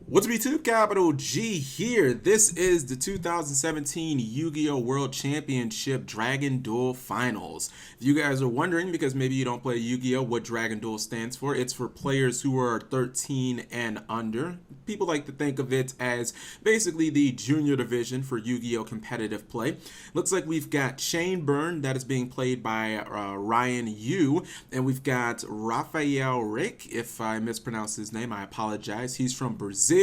What's up, YouTube? Capital G here. This is the 2017 Yu-Gi-Oh! World Championship Dragon Duel Finals. If you guys are wondering, because maybe you don't play Yu-Gi-Oh! What Dragon Duel stands for, it's for players who are 13 and under. People like to think of it as basically the junior division for Yu-Gi-Oh! Competitive play. Looks like we've got Chain Burn that is being played by Ryan Yu, and we've got Rafael Rick. If I mispronounce his name, I apologize. He's from Brazil.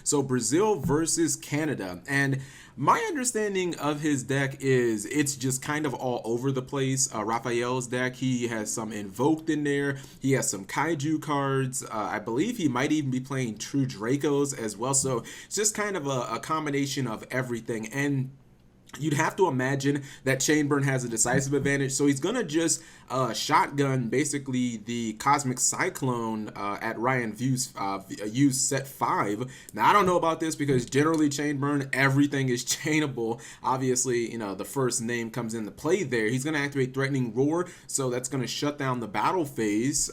So Brazil versus Canada. And my understanding of his deck is it's just kind of all over the place. Raphael's deck, he has some Invoked in there. He has some Kaiju cards. I believe he might even be playing True Dracos as well. So it's just kind of a combination of everything. And you'd have to imagine that Chainburn has a decisive advantage, so he's gonna just shotgun basically the Cosmic Cyclone at Ryan Yu's set 5. Now I don't know about this because generally Chainburn, everything is chainable. Obviously, you know, the first name comes into play there. He's gonna activate Threatening Roar, so that's gonna shut down the battle phase.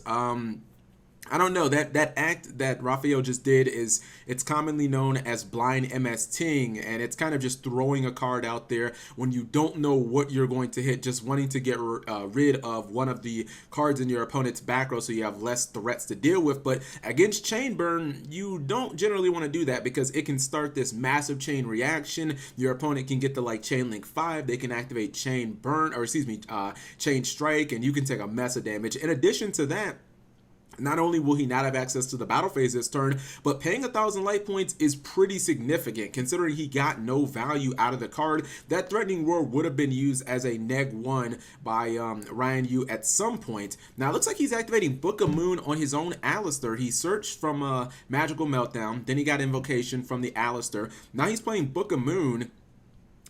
I don't know, that act that Raphael just did is, it's commonly known as blind MS Ting, and it's kind of just throwing a card out there when you don't know what you're going to hit, just wanting to get rid of one of the cards in your opponent's back row so you have less threats to deal with. But against Chain Burn, you don't generally want to do that because it can start this massive chain reaction. Your opponent can get the like Chain Link 5, they can activate Chain Burn, or excuse me, Chain Strike, and you can take a mess of damage. In addition to that, not only will he not have access to the battle phase this turn, but paying 1,000 life points is pretty significant considering he got no value out of the card. That Threatening Roar would have been used as a neg1 by Ryan Yu at some point. Now it looks like he's activating Book of Moon on his own Alistair. He searched from Magical Meltdown, then he got Invocation from the Alistair. Now he's playing Book of Moon.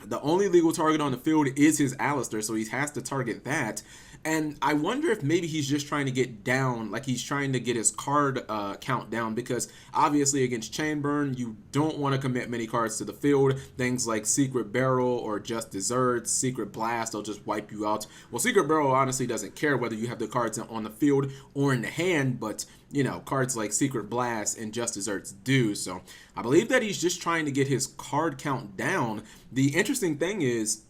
The only legal target on the field is his Alistair, so he has to target that. And I wonder if maybe he's just trying to get down, like he's trying to get his card count down, because obviously against Chainburn, you don't want to commit many cards to the field. Things like Secret Barrel or Just Desserts, Secret Blast, they'll just wipe you out. Well, Secret Barrel honestly doesn't care whether you have the cards on the field or in the hand, but you know, cards like Secret Blast and Just Desserts do. So I believe that he's just trying to get his card count down. The interesting thing is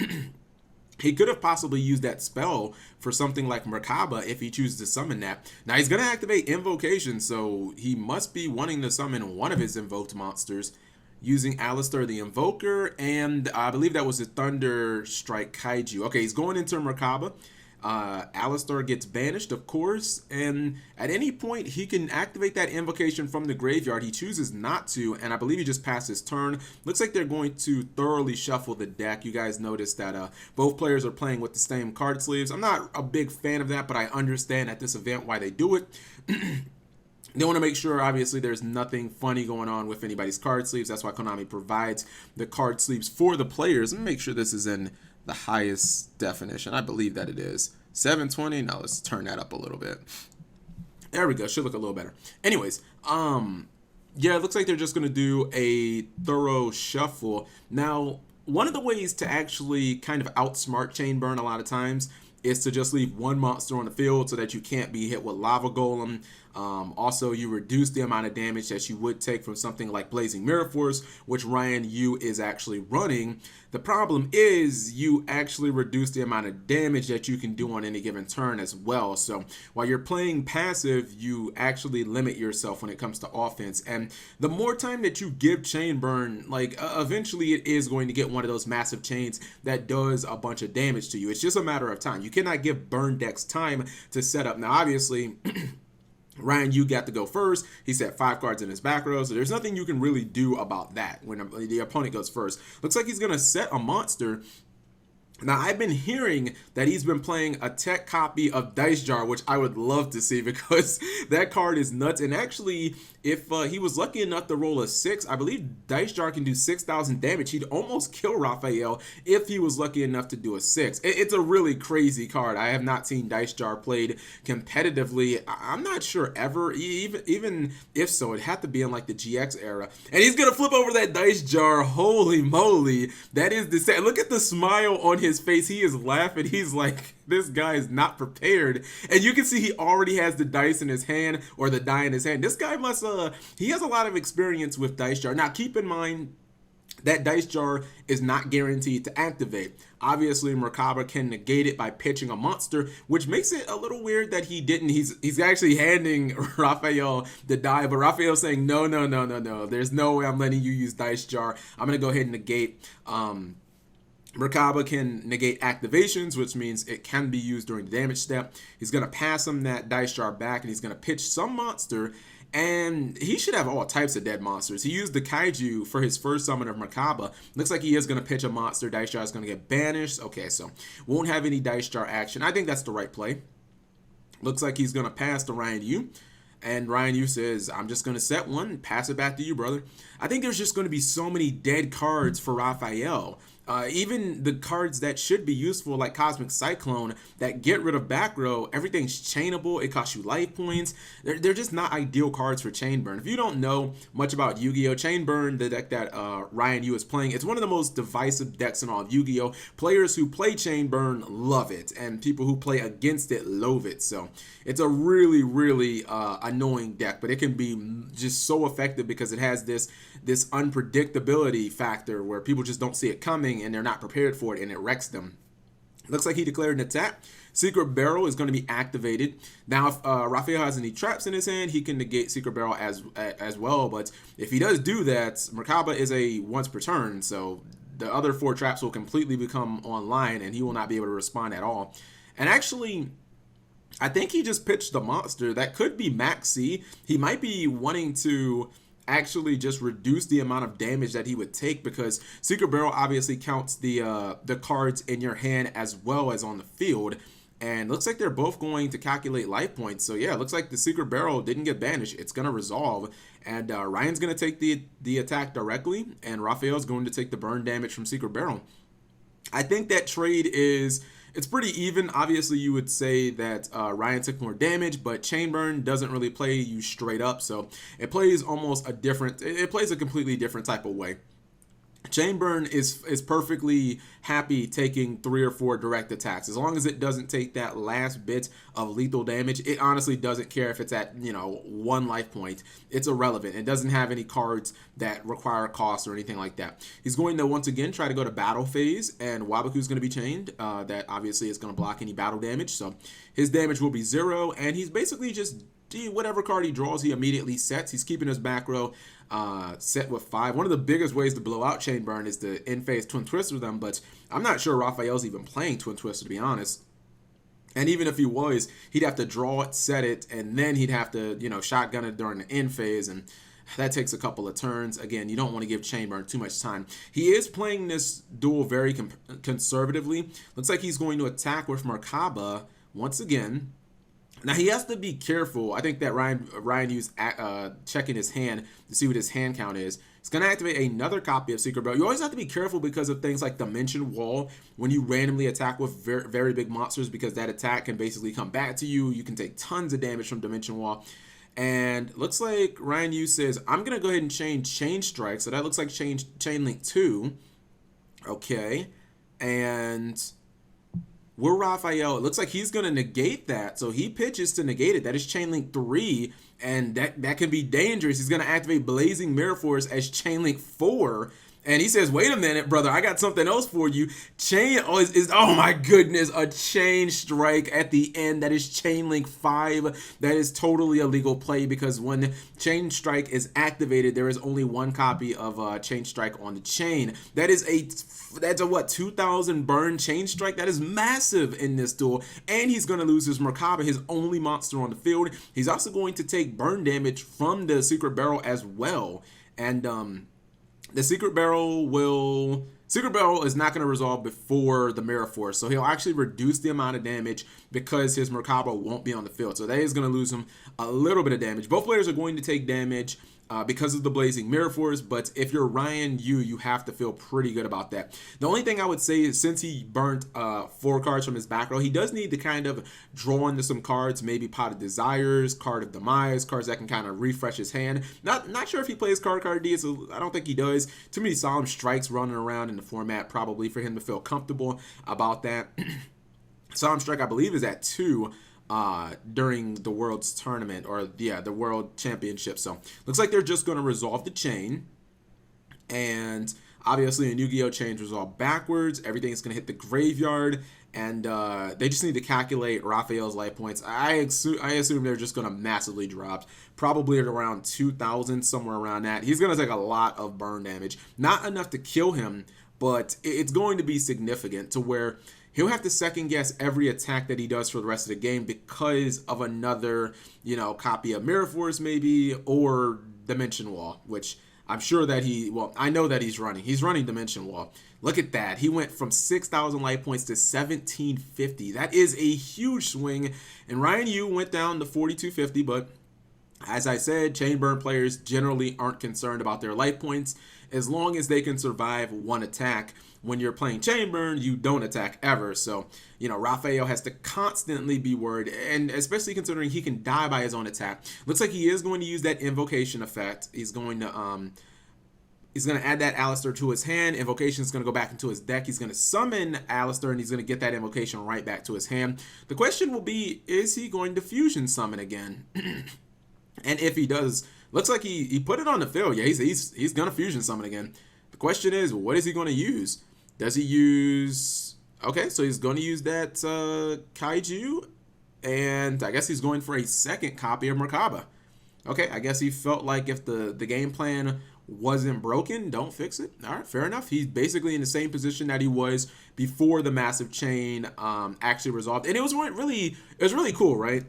he could have possibly used that spell for something like Merkaba if he chooses to summon that. Now he's going to activate Invocation, so he must be wanting to summon one of his invoked monsters using Alistair the Invoker, and I believe that was the Thunder Strike Kaiju. Okay, he's going into Merkaba. Alistair gets banished, of course, and at any point he can activate that invocation from the graveyard. He chooses not to, and I believe he just passed his turn. Looks like they're going to thoroughly shuffle the deck. You guys noticed that both players are playing with the same card sleeves. I'm not a big fan of that, but I understand at this event why they do it. They want to make sure, obviously, there's nothing funny going on with anybody's card sleeves. That's why Konami provides the card sleeves for the players. Let me make sure this is in the highest definition. I believe that it is 720. Now let's turn that up a little bit. There we go. Should look a little better. Anyways, yeah, it looks like they're just going to do a thorough shuffle. Now, one of the ways to actually kind of outsmart Chainburn a lot of times is to just leave one monster on the field so that you can't be hit with Lava Golem. Also, you reduce the amount of damage that you would take from something like Blazing Mirror Force, which Ryan Yu is actually running. The problem is you actually reduce the amount of damage that you can do on any given turn as well. So while you're playing passive, you actually limit yourself when it comes to offense. And the more time that you give Chainburn, like eventually it is going to get one of those massive chains that does a bunch of damage to you. It's just a matter of time. You cannot give burn decks time to set up. Now, obviously, Ryan Yu got to go first. He set 5 cards in his back row, so there's nothing you can really do about that when the opponent goes first. Looks like he's going to set a monster. Now, I've been hearing that he's been playing a tech copy of Dice Jar, which I would love to see because that card is nuts. And actually, if he was lucky enough to roll a 6, I believe Dice Jar can do 6,000 damage. He'd almost kill Raphael if he was lucky enough to do a 6. It's a really crazy card. I have not seen Dice Jar played competitively. I'm not sure ever, even if so, it had to be in like the GX era. And he's going to flip over that Dice Jar. Holy moly. That is the same. Look at the smile on his his face. He is laughing. He's like, this guy is not prepared. And you can see he already has the dice in his hand, or the die in his hand. This guy must, he has a lot of experience with Dice Jar. Now, keep in mind, that Dice Jar is not guaranteed to activate. Obviously, Merkaba can negate it by pitching a monster, which makes it a little weird that he didn't. He's actually handing Raphael the die, but Raphael's saying, no. There's no way I'm letting you use Dice Jar. I'm going to go ahead and negate. Merkaba can negate activations, which means it can be used during the damage step. He's going to pass him that Dice Jar back, and he's going to pitch some monster. And he should have all types of dead monsters. He used the Kaiju for his first summon of Merkaba. Looks like he is going to pitch a monster. Dice Jar is going to get banished. Okay, so won't have any Dice Jar action. I think that's the right play. Looks like he's going to pass to Ryan Yu. And Ryan Yu says, I'm just going to set one and pass it back to you, brother. I think there's just going to be so many dead cards for Raphael. Even the cards that should be useful, like Cosmic Cyclone, that get rid of back row, everything's chainable. It costs you life points. They're just not ideal cards for Chain Burn. If you don't know much about Yu-Gi-Oh! Chain Burn, the deck that Ryan Yu is playing, it's one of the most divisive decks in all of Yu-Gi-Oh! Players who play Chain Burn love it, and people who play against it loathe it. So it's a really, really annoying deck, but it can be just so effective because it has this unpredictability factor where people just don't see it coming and they're not prepared for it, and it wrecks them. Looks like he declared an attack. Secret Barrel is going to be activated. Now, if Raphael has any traps in his hand, he can negate Secret Barrel as well. But if he does do that, Merkaba is a once per turn, so the other 4 traps will completely become online, and he will not be able to respond at all. And actually, I think he just pitched the monster. That could be Maxi. He might be wanting to actually just reduce the amount of damage that he would take, because Secret Barrel obviously counts the cards in your hand as well as on the field, and looks like they're both going to calculate life points. So yeah, it looks like the Secret Barrel didn't get banished. It's going to resolve, and Ryan's going to take the attack directly, and Raphael's going to take the burn damage from Secret Barrel. I think that trade it's pretty even. Obviously, you would say that Ryan took more damage, but Chain Burn doesn't really play you straight up, so it plays it plays a completely different type of way. Chain Burn is perfectly happy taking 3 or 4 direct attacks. As long as it doesn't take that last bit of lethal damage, it honestly doesn't care if it's at, 1 life point. It's irrelevant. It doesn't have any cards that require cost or anything like that. He's going to once again try to go to battle phase, and Wabaku's going to be chained. That obviously is going to block any battle damage, so his damage will be 0, and he's basically just whatever card he draws, he immediately sets. He's keeping his back row set with 5. One of the biggest ways to blow out Chain Burn is to in-phase Twin Twister them, but I'm not sure Raphael's even playing Twin Twister, to be honest. And even if he was, he'd have to draw it, set it, and then he'd have to, shotgun it during the in phase, and that takes a couple of turns. Again, you don't want to give Chain Burn too much time. He is playing this duel very conservatively. Looks like he's going to attack with Merkaba once again. Now, he has to be careful. I think that Ryan used checking his hand to see what his hand count is. He's going to activate another copy of Secret Barrel. You always have to be careful because of things like Dimension Wall when you randomly attack with very, very big monsters, because that attack can basically come back to you. You can take tons of damage from Dimension Wall. And looks like Ryan Yu says, I'm going to go ahead and change Chain Strike. So that looks like Chain Link 2. Okay. And we're Raphael. It looks like he's going to negate that. So he pitches to negate it. That is Chain Link 3. And that can be dangerous. He's going to activate Blazing Mirror Force as Chain Link 4. And he says, wait a minute, brother, I got something else for you. Oh my goodness, a Chain Strike at the end. That is Chain Link 5. That is totally a legal play, because when Chain Strike is activated, there is only 1 copy of Chain Strike on the chain. That's a what, 2,000 burn Chain Strike? That is massive in this duel. And he's going to lose his Merkaba, his only monster on the field. He's also going to take burn damage from the Secret Barrel as well. And the Secret Barrel is not going to resolve before the Mirror Force, so he'll actually reduce the amount of damage because his Merkaba won't be on the field. So that is going to lose him a little bit of damage. Both players are going to take damage. because of the Blazing Mirror Force. But if you're Ryan Yu, you have to feel pretty good about that. The only thing I would say is, since he burnt 4 cards from his back row, he does need to kind of draw into some cards, maybe Pot of Desires, Card of Demise, cards that can kind of refresh his hand. Not sure if he plays Card D, so I don't think he does. Too many Solemn Strikes running around in the format, probably, for him to feel comfortable about that. Solemn Strike, I believe, is at 2 during the World's Tournament, or the World Championship. So looks like they're just going to resolve the chain, and obviously in Yu-Gi-Oh! Chains resolve backwards. Everything's going to hit the graveyard, and they just need to calculate Raphael's life points. I assume they're just going to massively drop, probably at around 2,000, somewhere around that. He's going to take a lot of burn damage. Not enough to kill him, but it's going to be significant to where he'll have to second guess every attack that he does for the rest of the game because of another, copy of Mirror Force maybe, or Dimension Wall, which I'm sure that I know that he's running. He's running Dimension Wall. Look at that. He went from 6,000 life points to 1,750. That is a huge swing. And Ryan Yu went down to 4,250, but as I said, chain burn players generally aren't concerned about their life points as long as they can survive one attack. When you're playing chain burn, you don't attack ever. So, Raphael has to constantly be worried, and especially considering he can die by his own attack. Looks like he is going to use that invocation effect. He's going to add that Alistair to his hand. Invocation is going to go back into his deck. He's going to summon Alistair, and he's going to get that invocation right back to his hand. The question will be, is he going to fusion summon again? And if he does, looks like he put it on the field. Yeah, he's going to fusion summon again. The question is, what is he going to use? Does he use... Okay, so he's going to use that Kaiju, and I guess he's going for a second copy of Merkaba. Okay, I guess he felt like if the game plan wasn't broken, don't fix it. All right, fair enough. He's basically in the same position that he was before the massive chain actually resolved. And it was really cool, right?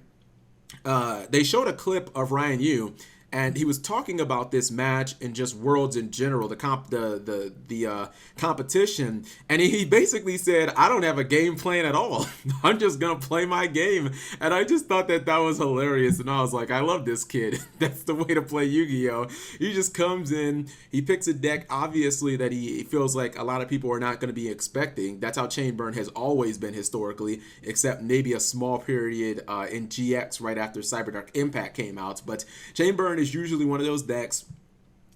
They showed a clip of Ryan Yu, and he was talking about this match and just Worlds in general, the competition, and he basically said, I don't have a game plan at all. I'm just gonna play my game. And I just thought that was hilarious, and I was like, I love this kid. That's the way to play Yu-Gi-Oh! He just comes in, he picks a deck, obviously, that he feels like a lot of people are not going to be expecting. That's how chain burn has always been historically, except maybe a small period in GX right after Cyberdark Impact came out. But chain burn is usually one of those decks,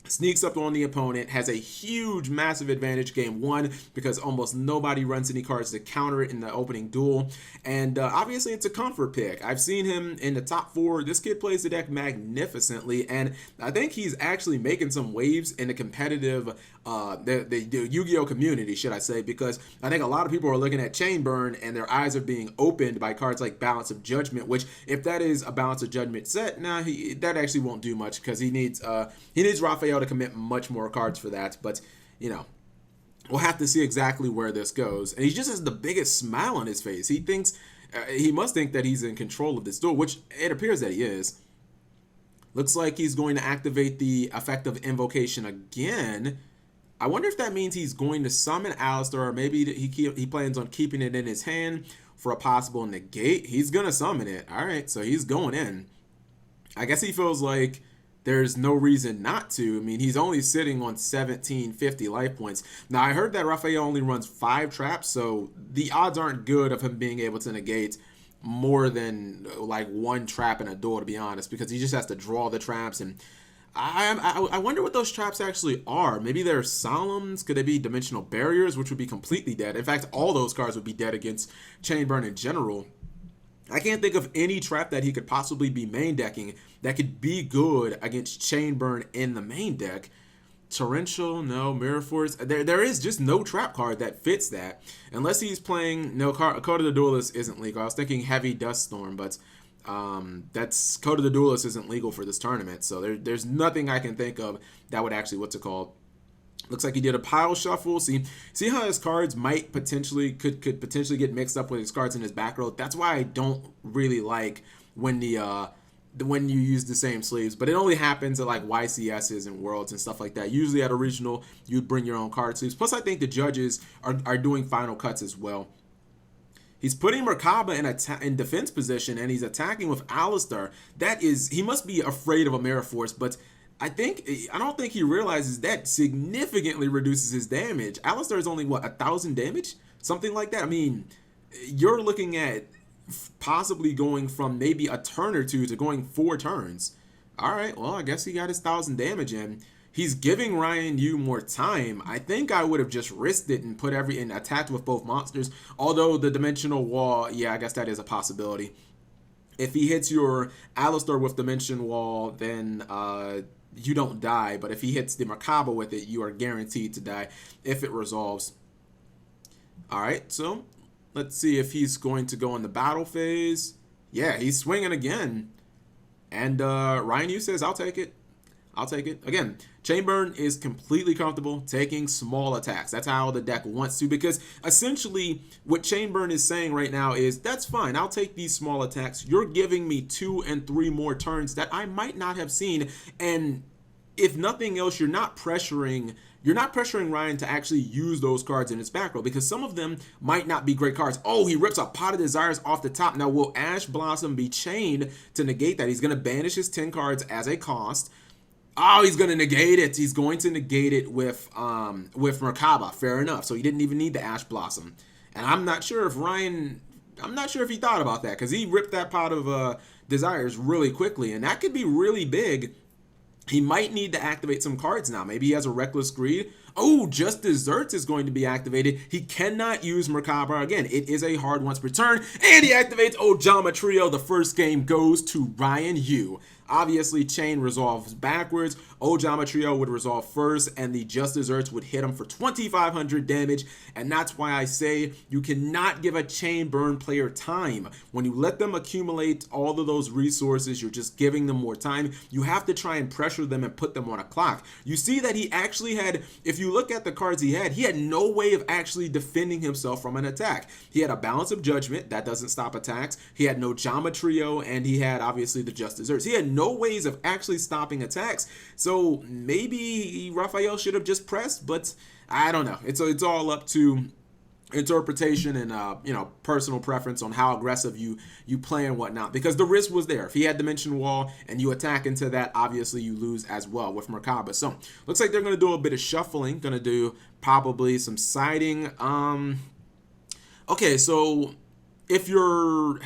sneaks up on the opponent, has a huge, massive advantage game one because almost nobody runs any cards to counter it in the opening duel. And obviously it's a comfort pick. I've seen him in the top 4. This kid plays the deck magnificently, and I think he's actually making some waves in the competitive the Yu-Gi-Oh community, should I say, because I think a lot of people are looking at chain burn and their eyes are being opened by cards like Balance of Judgment, which if that is a Balance of Judgment set, that actually won't do much because he needs Raphael to commit much more cards for that. But we'll have to see exactly where this goes. And he just has the biggest smile on his face. He thinks he must think that he's in control of this duel, which it appears that he is. Looks like he's going to activate the effect of Invocation again. I wonder if that means he's going to summon Alistair, or maybe he plans on keeping it in his hand for a possible negate. He's going to summon it. All right, so he's going in. I guess he feels like there's no reason not to. I mean, he's only sitting on 1,750 life points. Now, I heard that Raphael only runs 5 traps, so the odds aren't good of him being able to negate more than like 1 trap in a duel, to be honest, because he just has to draw the traps. And I wonder what those traps actually are. Maybe they're Solemns. Could they be Dimensional Barriers, which would be completely dead? In fact, all those cards would be dead against Chain Burn in general. I can't think of any trap that he could possibly be main decking that could be good against Chain Burn in the main deck. Torrential, no. Mirror Force, there is just no trap card that fits that, unless he's playing Code of the Duelist isn't legal. I was thinking Heavy Dust Storm, but that's Code of the Duelist isn't legal for this tournament, so there's nothing I can think of that would actually, looks like he did a pile shuffle. See how his cards might potentially could potentially get mixed up with his cards in his back row. That's why I don't really like when when you use the same sleeves, but it only happens at like YCSs and Worlds and stuff like that. Usually at a regional, you'd bring your own card sleeves. Plus, I think the judges are doing final cuts as well. He's putting Merkaba in defense position, and he's attacking with Alistair. He must be afraid of a Mirror Force, but I don't think he realizes that significantly reduces his damage. Alistar is only what, 1,000 damage, something like that. I mean, you're looking at possibly going from maybe a turn or two to going 4 turns. All right, well, I guess he got his 1,000 damage in. He's giving Ryan Yu more time. I think I would have just risked it and and attacked with both monsters. Although the dimensional wall, yeah, I guess that is a possibility. If he hits your Alistar with Dimension Wall, then you don't die. But if he hits the Merkaba with it, you are guaranteed to die if it resolves. Alright, so let's see if he's going to go in the battle phase. Yeah, he's swinging again. And Ryan Yu says, I'll take it. I'll take it. Again, Chainburn is completely comfortable taking small attacks. That's how the deck wants to, because essentially what Chainburn is saying right now is, that's fine, I'll take these small attacks. You're giving me 2 and 3 more turns that I might not have seen, and if nothing else, you're not pressuring Ryan to actually use those cards in his back row, because some of them might not be great cards. Oh, he rips a Pot of Desires off the top. Now, will Ash Blossom be chained to negate that? He's going to banish his 10 cards as a cost. Oh, he's going to negate it. He's going to negate it with Merkaba. Fair enough. So he didn't even need the Ash Blossom. And I'm not sure if he thought about that, because he ripped that Pot of Desires really quickly, and that could be really big. He might need to activate some cards now. Maybe he has a Reckless Greed. Oh, Just Desserts is going to be activated. He cannot use Merkaba again. It is a hard once per turn. And he activates Ojama Trio. The first game goes to Ryan Yu. Obviously, Chain resolves backwards. Ojama Trio would resolve first, and the Just Desserts would hit him for 2,500 damage. And that's why I say you cannot give a Chain Burn player time. When you let them accumulate all of those resources, you're just giving them more time. You have to try and pressure them and put them on a clock. You see that he actually had, if you look at the cards he had no way of actually defending himself from an attack. He had a Balance of Judgment, that doesn't stop attacks. He had no Jama Trio, and he had obviously the Just Desserts. He had no ways of actually stopping attacks. So maybe Raphael should have just pressed, but I don't know. It's all up to interpretation and personal preference on how aggressive you play and whatnot, because the risk was there. If he had Dimension Wall and you attack into that, obviously you lose as well with Merkaba. So looks like they're going to do a bit of shuffling, going to do probably some siding. Okay, so if you're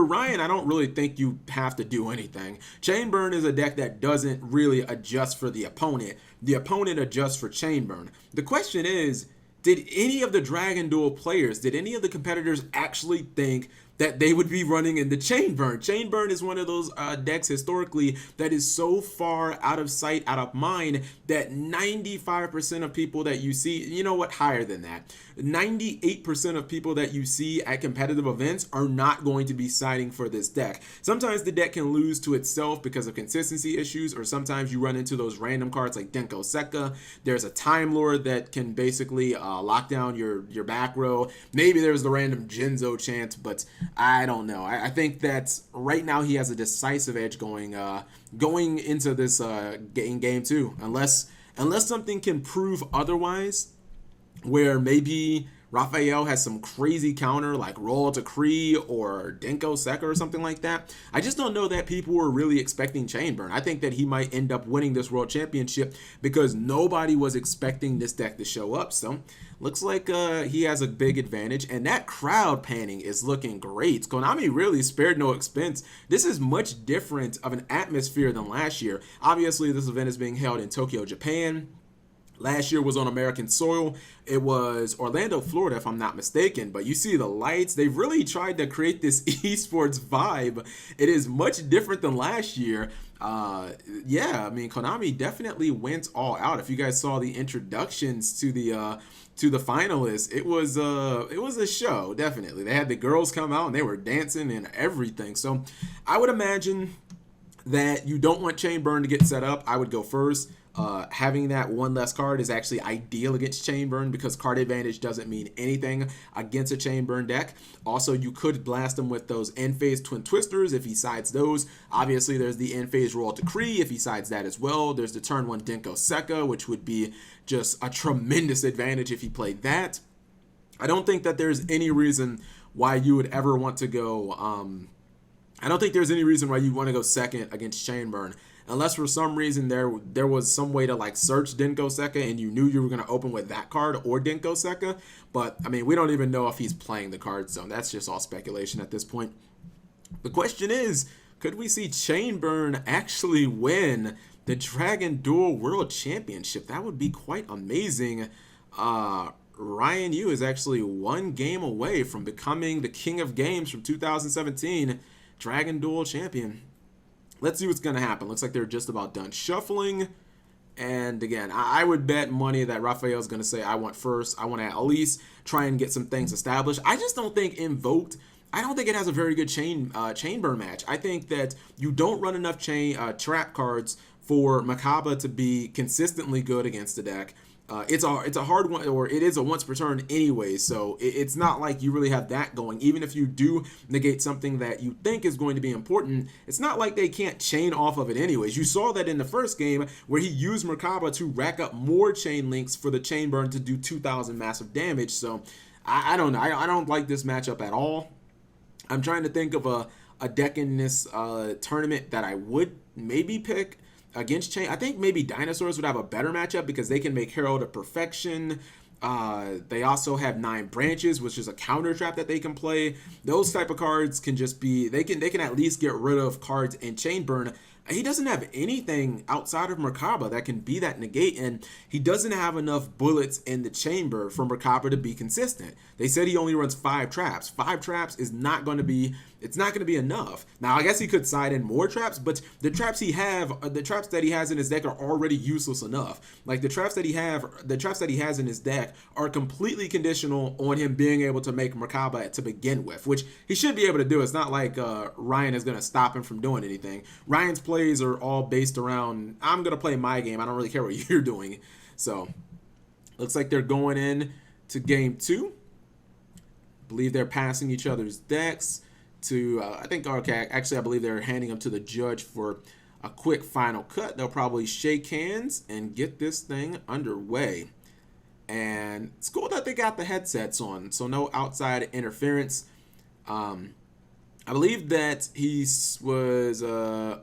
Ryan, I don't really think you have to do anything. Chainburn is a deck that doesn't really adjust for the opponent. The opponent adjusts for Chainburn. The question is, did any of the Dragon Duel players, did any of the competitors actually think that they would be running into Chainburn? Chainburn is one of those decks historically that is so far out of sight, out of mind, that 95% of people that you see, you know what, higher than that, 98% of people that you see at competitive events are not going to be siding for this deck. Sometimes the deck can lose to itself because of consistency issues, or sometimes you run into those random cards like Denko Sekka. There's a Time Lord that can basically lock down your back row. Maybe there's the random Jinzo chant, but I don't know. I think that right now he has a decisive edge going into this game 2, unless something can prove otherwise, where maybe Raphael has some crazy counter like Royal Decree or Denko Sekka or something like that. I just don't know that people were really expecting Chainburn. I think that he might end up winning this World Championship because nobody was expecting this deck to show up. So looks like he has a big advantage, and that crowd panning is looking great. Konami really spared no expense. This is much different of an atmosphere than last year. Obviously, this event is being held in Tokyo, Japan. Last year was on American soil. It was Orlando, Florida, if I'm not mistaken. But you see the lights. They've really tried to create this esports vibe. It is much different than last year. Yeah, I mean, Konami definitely went all out. If you guys saw the introductions to the finalists, it was a show, definitely. They had the girls come out and they were dancing and everything. So I would imagine that you don't want Chainburn to get set up. I would go first. Having that one less card is actually ideal against Chainburn because card advantage doesn't mean anything against a Chainburn deck. Also, you could blast him with those end phase Twin Twisters if he sides those. Obviously, there's the end phase Royal Decree if he sides that as well. There's the turn 1 Denko Sekka, which would be just a tremendous advantage if he played that. I don't think that there's any reason why you would ever want to go I don't think there's any reason why you want to go second against Chainburn. unless for some reason there was some way to like search Denko Seka and you knew you were going to open with that card or Denko Seka. But I mean, we don't even know if he's playing the card, so that's just all speculation at this point. The question is, could we see Chainburn actually win the Dragon Duel World Championship? That would be quite amazing. Ryan Yu is actually one game away from becoming the King of Games from 2017 Dragon Duel Champion. Let's see what's going to happen. Looks like they're just about done shuffling. And again, I would bet money that Raphael's going to say, I want first. I want to at least try and get some things established. I just don't think Invoked, I don't think it has a very good Chainburn match. I think that you don't run enough trap cards for Makaba to be consistently good against the deck. It's a hard one, or it is a once per turn anyway, so it's not like you really have that going. Even if you do negate something that you think is going to be important, it's not like they can't chain off of it anyways. You saw that in the first game where he used Merkaba to rack up more chain links for the chain burn to do 2,000 massive damage. So I don't know. I don't like this matchup at all. I'm trying to think of a deck in this tournament that I would maybe pick against Chain. I think maybe Dinosaurs would have a better matchup because they can make Herald of Perfection. They also have 9 Branches, which is a counter trap that they can play. Those type of cards can just be, they can at least get rid of cards in Chain Burn. He doesn't have anything outside of Merkaba that can be that negate, and he doesn't have enough bullets in the chamber for Merkaba to be consistent. They said he only runs 5 traps. 5 traps is not going to be, it's not going to be enough. Now, I guess he could side in more traps, but the traps that he has in his deck are already useless enough. Like the traps that he has in his deck are completely conditional on him being able to make Merkaba to begin with, which he should be able to do. It's not like Ryan is going to stop him from doing anything. Ryan's plays are all based around, I'm going to play my game. I don't really care what you're doing. So, looks like they're going in to game 2. I believe they're passing each other's decks to, I believe they're handing them to the judge for a quick final cut. They'll probably shake hands and get this thing underway. And it's cool that they got the headsets on, so no outside interference. I believe that he was, I'm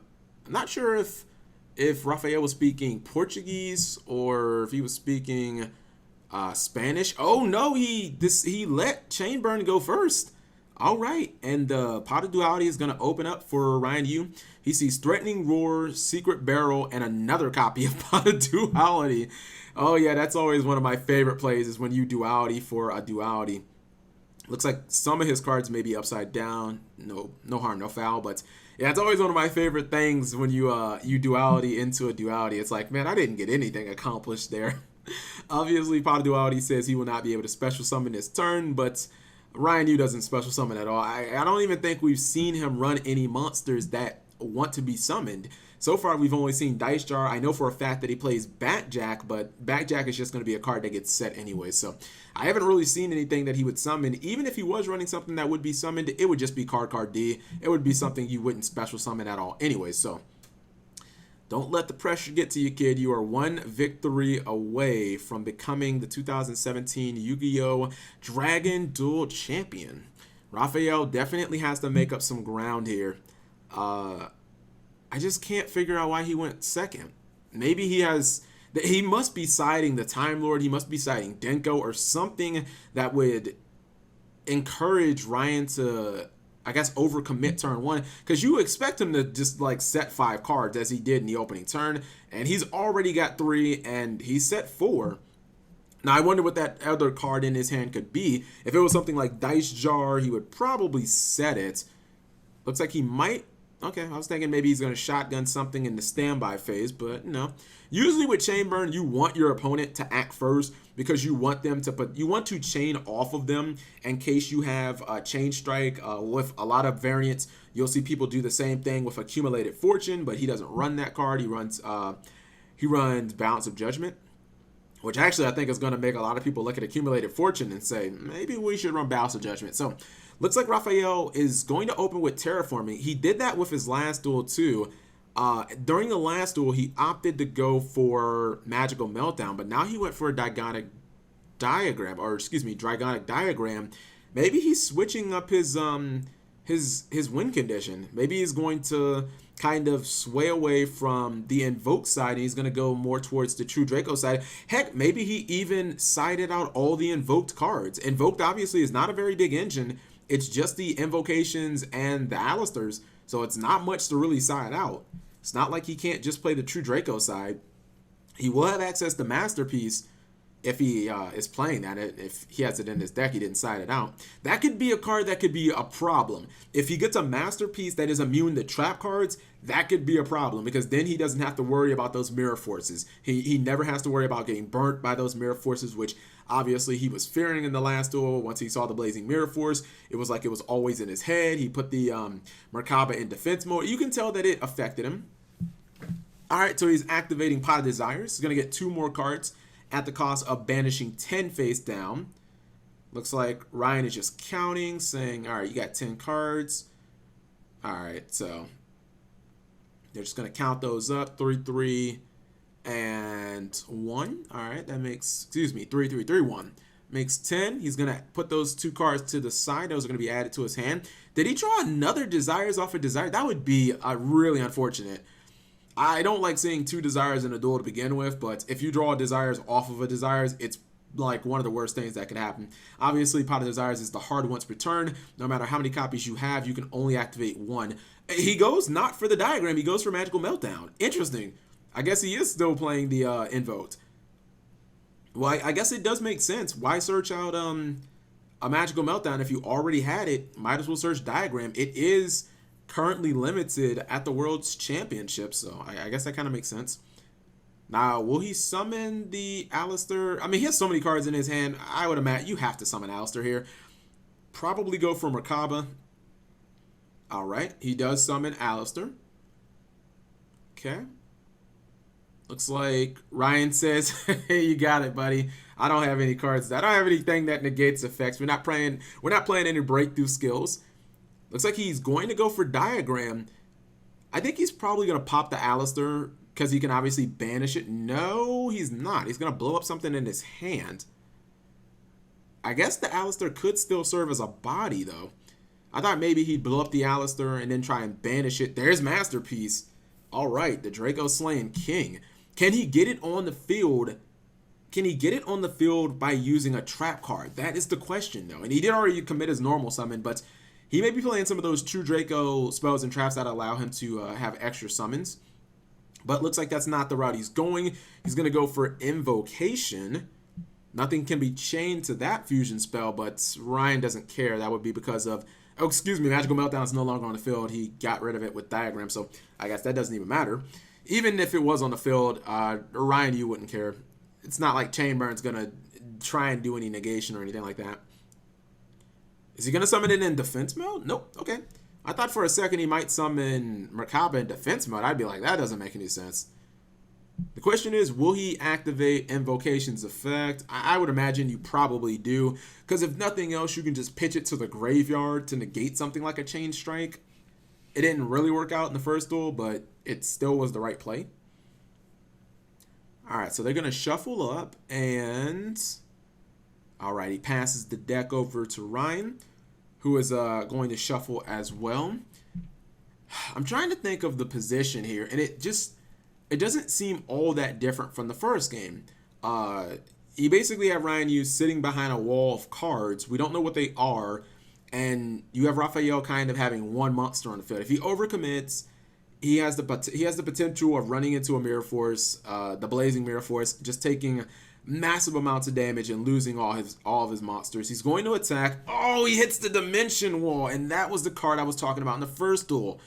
not sure if Rafael was speaking Portuguese or if he was speaking Spanish. Oh no, he let Chainburn go first. All right, and the Pot of Duality is going to open up for Ryan Yu. He sees Threatening Roar, Secret Barrel, and another copy of Pot of Duality. Oh yeah, that's always one of my favorite plays is when you Duality for a Duality. Looks like some of his cards may be upside down. No harm, no foul, but yeah, it's always one of my favorite things when you Duality into a Duality. It's like, man, I didn't get anything accomplished there. Obviously, Pot of Duality says he will not be able to special summon this turn, but Ryan Yu doesn't special summon at all. I don't even think we've seen him run any monsters that want to be summoned. So far, we've only seen Dice Jar. I know for a fact that he plays Batjack, but Batjack is just going to be a card that gets set anyway. So I haven't really seen anything that he would summon. Even if he was running something that would be summoned, it would just be Card D. It would be something you wouldn't special summon at all anyway. So don't let the pressure get to you, kid. You are one victory away from becoming the 2017 Yu-Gi-Oh! Dragon Duel Champion. Raphael definitely has to make up some ground here. I just can't figure out why he went second. Maybe he must be siding the Time Lord. He must be siding Denko or something that would encourage Ryan to, I guess, overcommit turn 1, because you expect him to just like set 5 cards as he did in the opening turn, and he's already got 3 and he set 4. Now I wonder what that other card in his hand could be. If it was something like Dice Jar, he would probably set it. Looks like he might. Okay, I was thinking maybe he's going to shotgun something in the standby phase, but no. Usually with Chain Burn, you want your opponent to act first because you want them to you want to chain off of them in case you have Chain Strike with a lot of variants. You'll see people do the same thing with Accumulated Fortune, but he doesn't run that card. He runs Balance of Judgment, which actually I think is going to make a lot of people look at Accumulated Fortune and say, maybe we should run Balance of Judgment. So looks like Raphael is going to open with Terraforming. He did that with his last duel too. During the last duel, he opted to go for Magical Meltdown, but now he went for a Dragonic Diagram. Maybe he's switching up his his win condition. Maybe he's going to kind of sway away from the Invoked side and he's going to go more towards the true Draco side. Heck, maybe he even sided out all the Invoked cards. Invoked obviously is not a very big engine. It's just the Invocations and the Alistairs, so it's not much to really side out. It's not like he can't just play the true Draco side. He will have access to Masterpiece if he is playing that. If he has it in his deck, he didn't side it out. That could be a card that could be a problem. If he gets a Masterpiece that is immune to trap cards, that could be a problem because then he doesn't have to worry about those mirror forces. He never has to worry about getting burnt by those mirror forces, which obviously he was fearing in the last duel. Once he saw the Blazing Mirror Force, it was like it was always in his head. He put the Merkaba in defense mode. You can tell that it affected him. All right, so he's activating Pot of Desires. He's going to get 2 more cards at the cost of banishing 10 face down. Looks like Ryan is just counting, saying, all right, you got 10 cards. All right, so they're just going to count those up. 3, 3, and 1. All right, that makes, 3, 3, 3, 1. Makes 10. He's going to put those 2 cards to the side. Those are going to be added to his hand. Did he draw another Desires off of Desire? That would be really unfortunate. I don't like seeing 2 Desires in a duel to begin with, but if you draw Desires off of a Desires, it's like one of the worst things that could happen. Obviously, Pot of Desires is the hard once per turn. No matter how many copies you have, you can only activate 1. He goes not for the diagram, he goes for Magical Meltdown. Interesting. I guess he is still playing the Invoked. Well, I guess it does make sense. Why search out a Magical Meltdown if you already had it? Might as well search Diagram. It is currently limited at the World's Championship, so I guess that kind of makes sense. Now, will he summon the Alistair? I mean, he has so many cards in his hand. I would imagine you have to summon Alistair here. Probably go for Merkaba. All right, he does summon Alistair. Okay. Looks like Ryan says, hey, you got it, buddy. I don't have any cards. I don't have anything that negates effects. We're not playing any breakthrough skills. Looks like he's going to go for Diagram. I think he's probably going to pop the Alistair because he can obviously banish it. No, he's not. He's going to blow up something in his hand. I guess the Alistair could still serve as a body, though. I thought maybe he'd blow up the Alistair and then try and banish it. There's Masterpiece. All right, the Draco Slaying King. Can he get it on the field? Can he get it on the field by using a trap card? That is the question, though. And he did already commit his normal summon, but he may be playing some of those true Draco spells and traps that allow him to have extra summons. But looks like that's not the route he's going. He's going to go for Invocation. Nothing can be chained to that fusion spell, but Ryan doesn't care. That would be because of, oh, excuse me, Magical Meltdown is no longer on the field. He got rid of it with Diagram, so I guess that doesn't even matter. Even if it was on the field, Ryan, you wouldn't care. It's not like Chainburn's going to try and do any negation or anything like that. Is he going to summon it in defense mode? Nope. Okay. I thought for a second he might summon Merkaba in defense mode. I'd be like, that doesn't make any sense. The question is, will he activate Invocation's effect? I would imagine you probably do, because if nothing else, you can just pitch it to the graveyard to negate something like a Chain Strike. It didn't really work out in the first duel, but it still was the right play. All right, so they're going to shuffle up, and all right, he passes the deck over to Ryan, who is going to shuffle as well. I'm trying to think of the position here, and it doesn't seem all that different from the first game. You basically have Ryan Yu sitting behind a wall of cards. We don't know what they are, and you have Raphael kind of having one monster on the field. If he overcommits, he has the potential of running into a Mirror Force, the Blazing Mirror Force, just taking massive amounts of damage and losing all of his monsters. He's going to attack. Oh, he hits the Dimension Wall, and that was the card I was talking about in the first duel.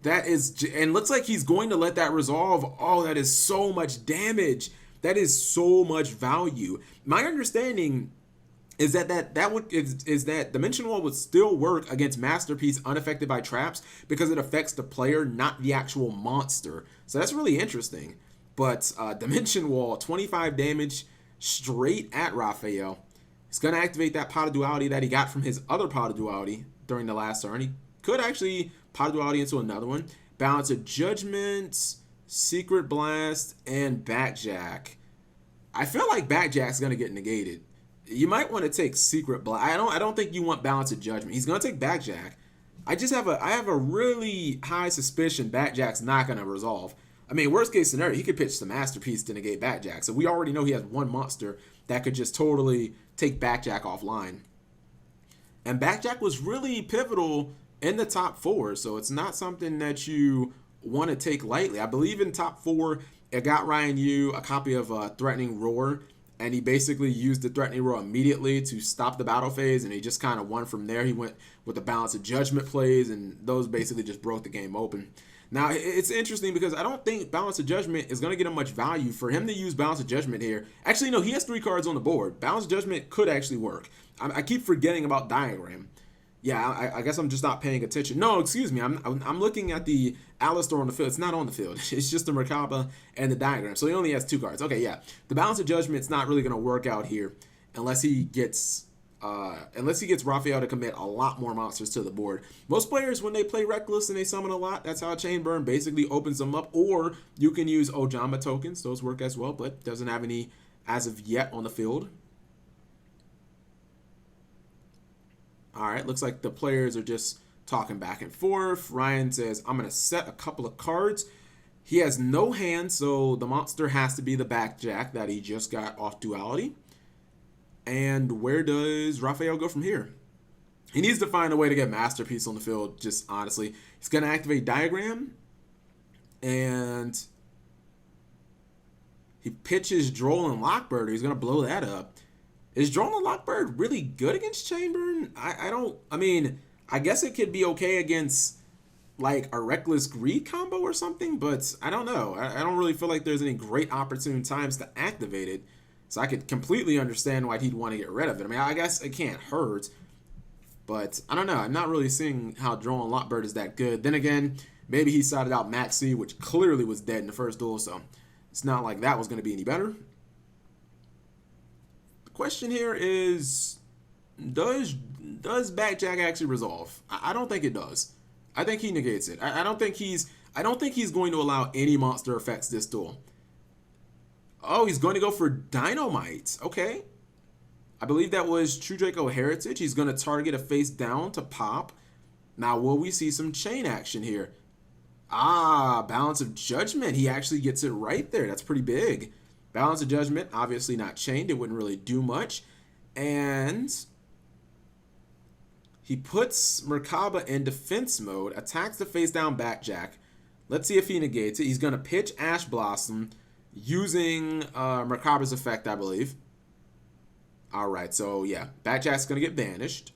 That is, and looks like he's going to let that resolve. Oh, that is so much damage. That is so much value. My understanding is that Dimension Wall would still work against Masterpiece unaffected by traps because it affects the player, not the actual monster. So that's really interesting. But Dimension Wall, 25 damage straight at Raphael. He's going to activate that Pot of Duality that he got from his other Pot of Duality during the last turn. He could actually Pot of Duality into another one. Balance of Judgment, Secret Blast, and Backjack. I feel like Backjack's going to get negated. You might want to take Secret Blast. I don't think you want Balance of Judgment. He's going to take Backjack. I have a really high suspicion Backjack's not gonna resolve. I mean, worst case scenario, he could pitch the Masterpiece to negate Backjack. So we already know he has one monster that could just totally take Backjack offline. And Backjack was really pivotal in the top four, so it's not something that you want to take lightly. I believe in top four, it got Ryan Yu a copy of Threatening Roar, and he basically used the Threatening Roar immediately to stop the battle phase, and he just kind of won from there. He went with the Balance of Judgment plays, and those basically just broke the game open. Now, it's interesting because I don't think Balance of Judgment is going to get him much value. For him to use Balance of Judgment here, actually, no, he has 3 cards on the board. Balance of Judgment could actually work. I keep forgetting about Diagram. Yeah, I guess I'm just not paying attention. No, excuse me. I'm looking at the Alistar on the field. It's not on the field. It's just the Merkaba and the Diagram. So he only has 2 cards. Okay, yeah. The Balance of Judgment's not really going to work out here unless he gets Raphael to commit a lot more monsters to the board. Most players, when they play Reckless and they summon a lot, that's how Chain Burn basically opens them up. Or you can use Ojama tokens. Those work as well, but doesn't have any as of yet on the field. All right, looks like the players are just talking back and forth. Ryan says, I'm going to set a couple of cards. He has no hand, so the monster has to be the Backjack that he just got off Duality. And where does Raphael go from here? He needs to find a way to get Masterpiece on the field, just honestly. He's going to activate Diagram. And he pitches Droll and Lockbird. He's going to blow that up. Is Droll and Lockbird really good against Chainburn? I mean, I guess it could be okay against like a Reckless Greed combo or something, but I don't know. I don't really feel like there's any great opportune times to activate it. So I could completely understand why he'd want to get rid of it. I mean, I guess it can't hurt, but I don't know. I'm not really seeing how Droll and Lockbird is that good. Then again, maybe he sided out Maxi, which clearly was dead in the first duel, so it's not like that was going to be any better. Question here is, does Backjack actually resolve? I don't think it does. I think he negates it. I don't think he's going to allow any monster effects this duel. Oh, he's going to go for Dynamite. Okay. I believe that was True Draco Heritage. He's going to target a face down to pop. Now, will we see some chain action here? Ah, Balance of Judgment. He actually gets it right there. That's pretty big. Balance of Judgment, obviously not chained. It wouldn't really do much. And he puts Merkaba in defense mode, attacks the face down Backjack. Let's see if he negates it. He's going to pitch Ash Blossom using Merkaba's effect, I believe. All right, so yeah, Backjack's going to get banished.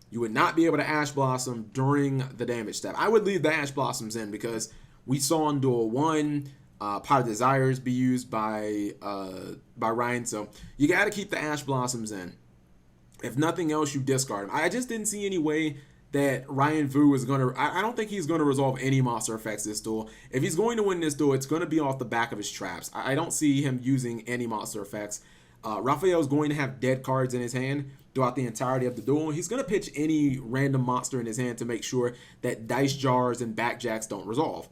You would not be able to Ash Blossom during the damage step. I would leave the Ash Blossoms in because we saw in Duel 1 Pot of Desires be used by Ryan, so you got to keep the Ash Blossoms in. If nothing else, you discard them. I just didn't see any way that Ryan Vu is going to... I don't think he's going to resolve any monster effects this duel. If he's going to win this duel, it's going to be off the back of his traps. I don't see him using any monster effects. Raphael's going to have dead cards in his hand throughout the entirety of the duel. He's going to pitch any random monster in his hand to make sure that Dice Jars and Backjacks don't resolve.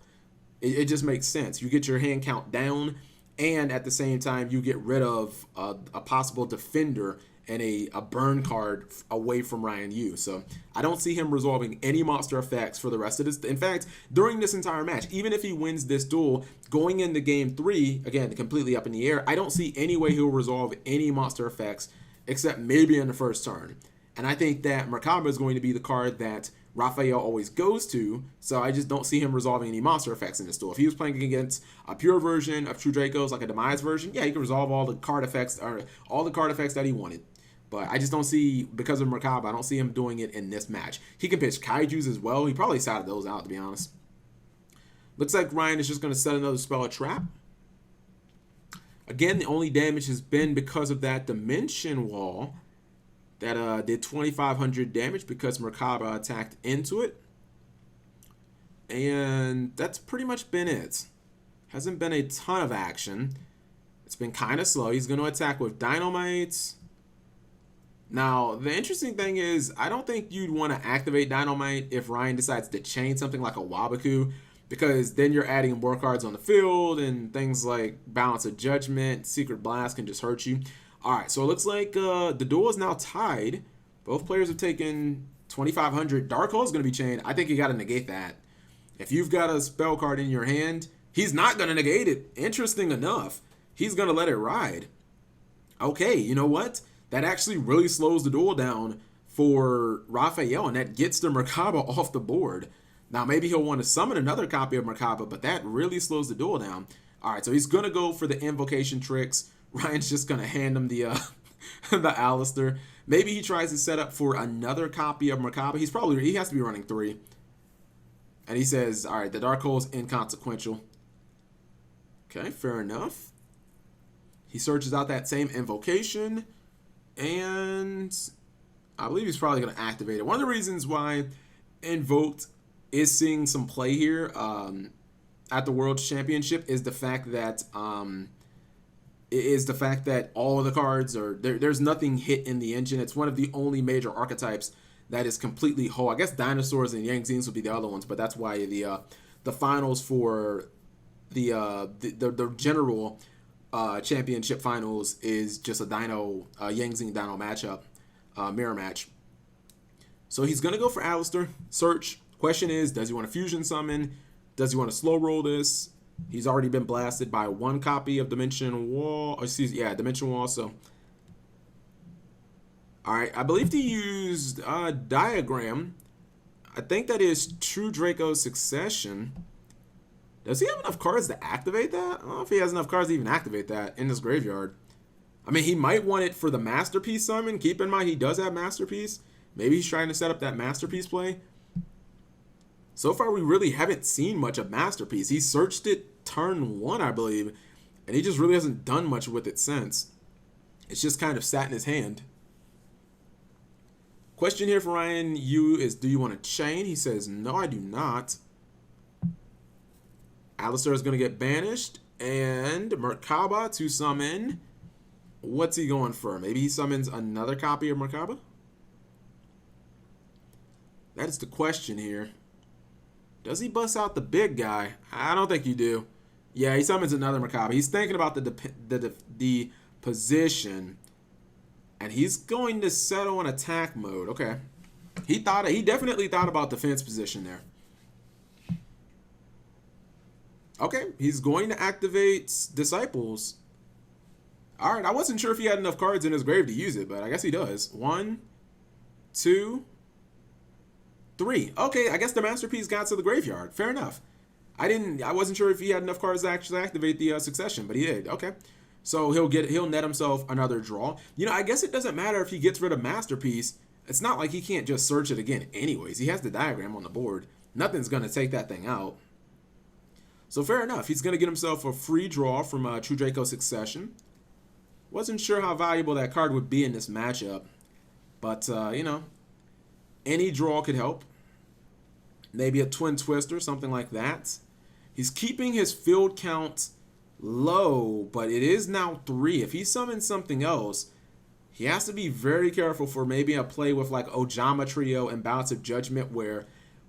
It just makes sense. You get your hand count down, and at the same time, you get rid of a possible defender and a burn card away from Ryan Yu. So I don't see him resolving any monster effects for the rest of this. In fact, during this entire match, even if he wins this duel, going into game 3, again, completely up in the air, I don't see any way he'll resolve any monster effects except maybe in the first turn. And I think that Merkaba is going to be the card that Raphael always goes to, so I just don't see him resolving any monster effects in this duel. If he was playing against a pure version of True Dracos, like a Demise version, yeah, he can resolve all the card effects that he wanted. But I just don't see, because of Merkaba, I don't see him doing it in this match. He can pitch Kaijus as well. He probably sided those out, to be honest. Looks like Ryan is just going to set another spell, a trap. Again, the only damage has been because of that Dimension Wall that did 2,500 damage because Merkaba attacked into it. And that's pretty much been it. Hasn't been a ton of action. It's been kind of slow. He's going to attack with Dynamite. Now, the interesting thing is, I don't think you'd want to activate Dynamite if Ryan decides to chain something like a Wabaku, because then you're adding more cards on the field, and things like Balance of Judgment, Secret Blast can just hurt you. All right, so it looks like the duel is now tied. Both players have taken 2500. Draco is going to be chained. I think you got to negate that. If you've got a spell card in your hand, he's not going to negate it. Interesting enough, he's going to let it ride. Okay, you know what? That actually really slows the duel down for Raphael, and that gets the Merkaba off the board. Now, maybe he'll want to summon another copy of Merkaba, but that really slows the duel down. All right, so he's going to go for the invocation tricks. Ryan's just going to hand him the the Alistair. Maybe he tries to set up for another copy of Merkaba. He has to be running 3. And he says, all right, the Dark Hole is inconsequential. Okay, fair enough. He searches out that same invocation, and I believe he's probably going to activate it. One of the reasons why Invoked is seeing some play here at the World Championship is the fact that all of the cards are there's nothing hit in the engine. It's one of the only major archetypes that is completely whole. I guess dinosaurs and Yang Zines would be the other ones, but that's why the finals for the general championship finals is just a Yang Zine Dino matchup, mirror match. So he's gonna go for Alistair. Search. Question is, does he want to fusion summon? Does he want to slow roll this? He's already been blasted by 1 copy of Dimension Wall. Dimension Wall. So, all right, I believe he used Diagram. I think that is True Draco's Succession. Does he have enough cards to activate that? I don't know if he has enough cards to even activate that in his graveyard. I mean, he might want it for the Masterpiece summon. Keep in mind, he does have Masterpiece. Maybe he's trying to set up that Masterpiece play. So far, we really haven't seen much of Masterpiece. He searched it turn 1, I believe, and he just really hasn't done much with it since. It's just kind of sat in his hand. Question here for Ryan Yu is, do you want to chain? He says, no, I do not. Alistair is going to get banished, and Merkaba to summon. What's he going for? Maybe he summons another copy of Merkaba? That is the question here. Does he bust out the big guy? I don't think you do. Yeah, he summons another Merkaba. He's thinking about the position, and he's going to settle on attack mode. Okay, he definitely thought about defense position there. Okay, he's going to activate Disciples. All right, I wasn't sure if he had enough cards in his grave to use it, but I guess he does. 1, 2, 3. Okay, I guess the Masterpiece got to the graveyard. Fair enough. I wasn't sure if he had enough cards to actually activate the Succession, but he did. Okay. So he'll net himself another draw. You know, I guess it doesn't matter if he gets rid of Masterpiece. It's not like he can't just search it again anyways. He has the Diagram on the board. Nothing's going to take that thing out. So fair enough. He's going to get himself a free draw from True Draco Succession. Wasn't sure how valuable that card would be in this matchup. But, you know, any draw could help. Maybe a Twin Twister, something like that. He's keeping his field count low, but it is now 3. If he summons something else, he has to be very careful for maybe a play with like Ojama Trio and Balance of Judgment, where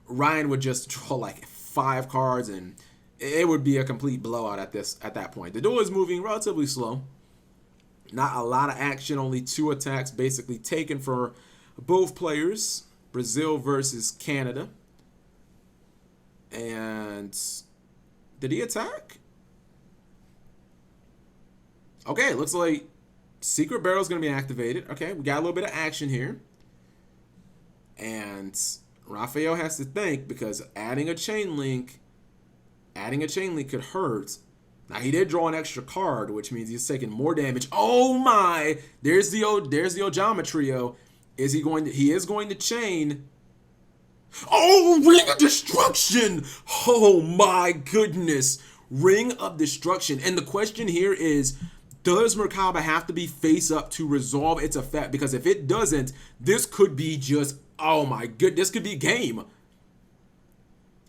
Ryan would just draw like 5 cards and it would be a complete blowout at that point. The duel is moving relatively slow. Not a lot of action, only 2 attacks basically taken for both players. Brazil versus Canada. And did he attack? Okay, it looks like Secret Barrel is going to be activated. Okay, we got a little bit of action here. And Raphael has to think, because adding a chain link could hurt. Now, he did draw an extra card, which means he's taking more damage. Oh my! There's the Ojama Trio. He is going to chain. Oh, Ring of Destruction! Oh my goodness. Ring of Destruction. And the question here is, does Merkaba have to be face up to resolve its effect? Because if it doesn't, this could be just, oh my goodness, this could be game.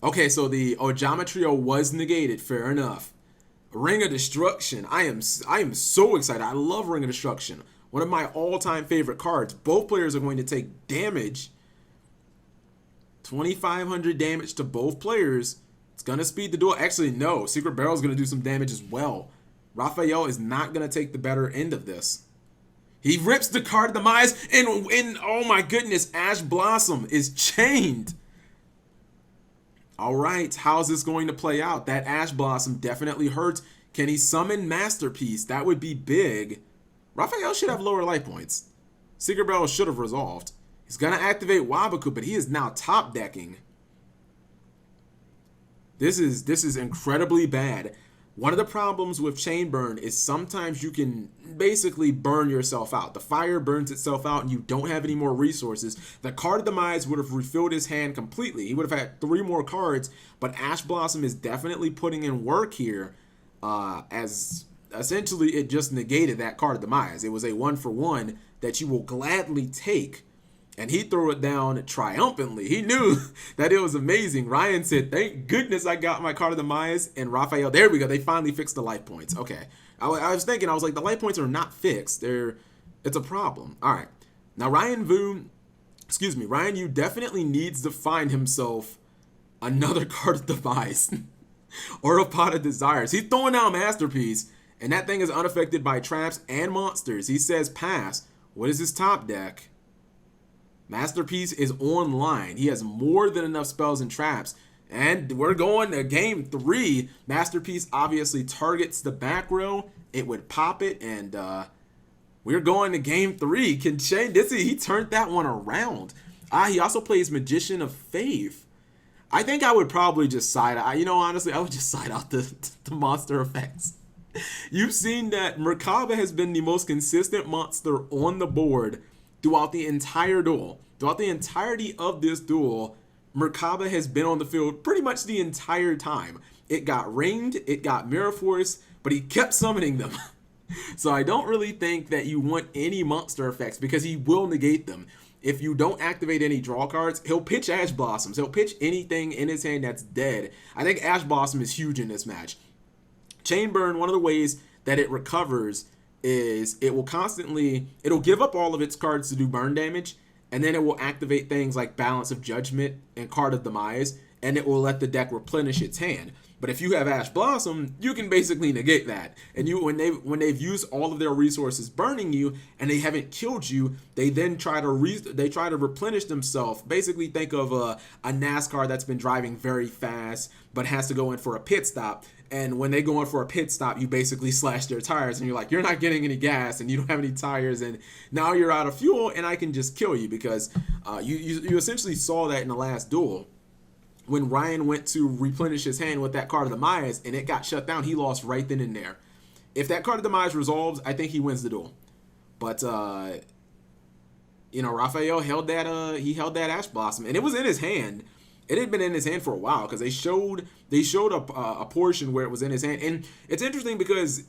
Okay, so the Ojama Trio was negated. Fair enough. Ring of Destruction. I am so excited. I love Ring of Destruction. One of my all-time favorite cards. Both players are going to take damage. 2,500 damage to both players. It's going to speed the duel. Actually, no. Secret Barrel is going to do some damage as well. Raphael is not going to take the better end of this. He rips the card demise, and oh my goodness, Ash Blossom is chained. All right, how's this going to play out? That Ash Blossom definitely hurts. Can he summon Masterpiece? That would be big. Raphael should have lower life points. Secret Barrel should have resolved. He's going to activate Waboku, but he is now top decking. This is incredibly bad. One of the problems with Chain Burn is sometimes you can basically burn yourself out. The fire burns itself out and you don't have any more resources. The card of Demise would have refilled his hand completely. He would have had 3 more cards, but Ash Blossom is definitely putting in work here, as essentially it just negated that card of Demise. It was a 1-for-1 that you will gladly take. And he threw it down triumphantly. He knew that it was amazing. Ryan said, thank goodness I got my card of Demise. And Raphael, there we go. They finally fixed the life points. Okay. I was thinking, I was like, the life points are not fixed. It's a problem. All right. Now, Ryan Yu definitely needs to find himself another card of Demise or a Pot of Desires. He's throwing out Masterpiece, and that thing is unaffected by traps and monsters. He says pass. What is his top deck? Masterpiece is online. He has more than enough spells and traps. And we're going to game 3. Masterpiece obviously targets the back row. It would pop it, and we're going to game 3. Can Shane, he turned that one around. He also plays Magician of Faith. I think I would probably just side out. Honestly, I would just side out the monster effects. You've seen that Merkaba has been the most consistent monster on the board throughout the entire duel. Throughout the entirety of this duel, Merkaba has been on the field pretty much the entire time. It got ringed, it got Mirror Force, but he kept summoning them. So I don't really think that you want any monster effects because he will negate them. If you don't activate any draw cards, he'll pitch Ash Blossoms. He'll pitch anything in his hand that's dead. I think Ash Blossom is huge in this match. Chain Burn, one of the ways that it recovers is it'll give up all of its cards to do burn damage, and then it will activate things like Balance of Judgment and Card of Demise, and it will let the deck replenish its hand. But if you have Ash Blossom, you can basically negate that. And when they've used all of their resources burning you and they haven't killed you, they then try to replenish themselves. Basically, think of a NASCAR that's been driving very fast but has to go in for a pit stop. And when they go in for a pit stop, you basically slash their tires, and you're like, you're not getting any gas, and you don't have any tires, and now you're out of fuel, and I can just kill you because you essentially saw that in the last duel. When Ryan went to replenish his hand with that card of Demise and it got shut down, he lost right then and there. If that card of Demise resolves, I think he wins the duel. But Raphael held that Ash Blossom, and it was in his hand. It had been in his hand for a while because they showed a portion where it was in his hand. And it's interesting because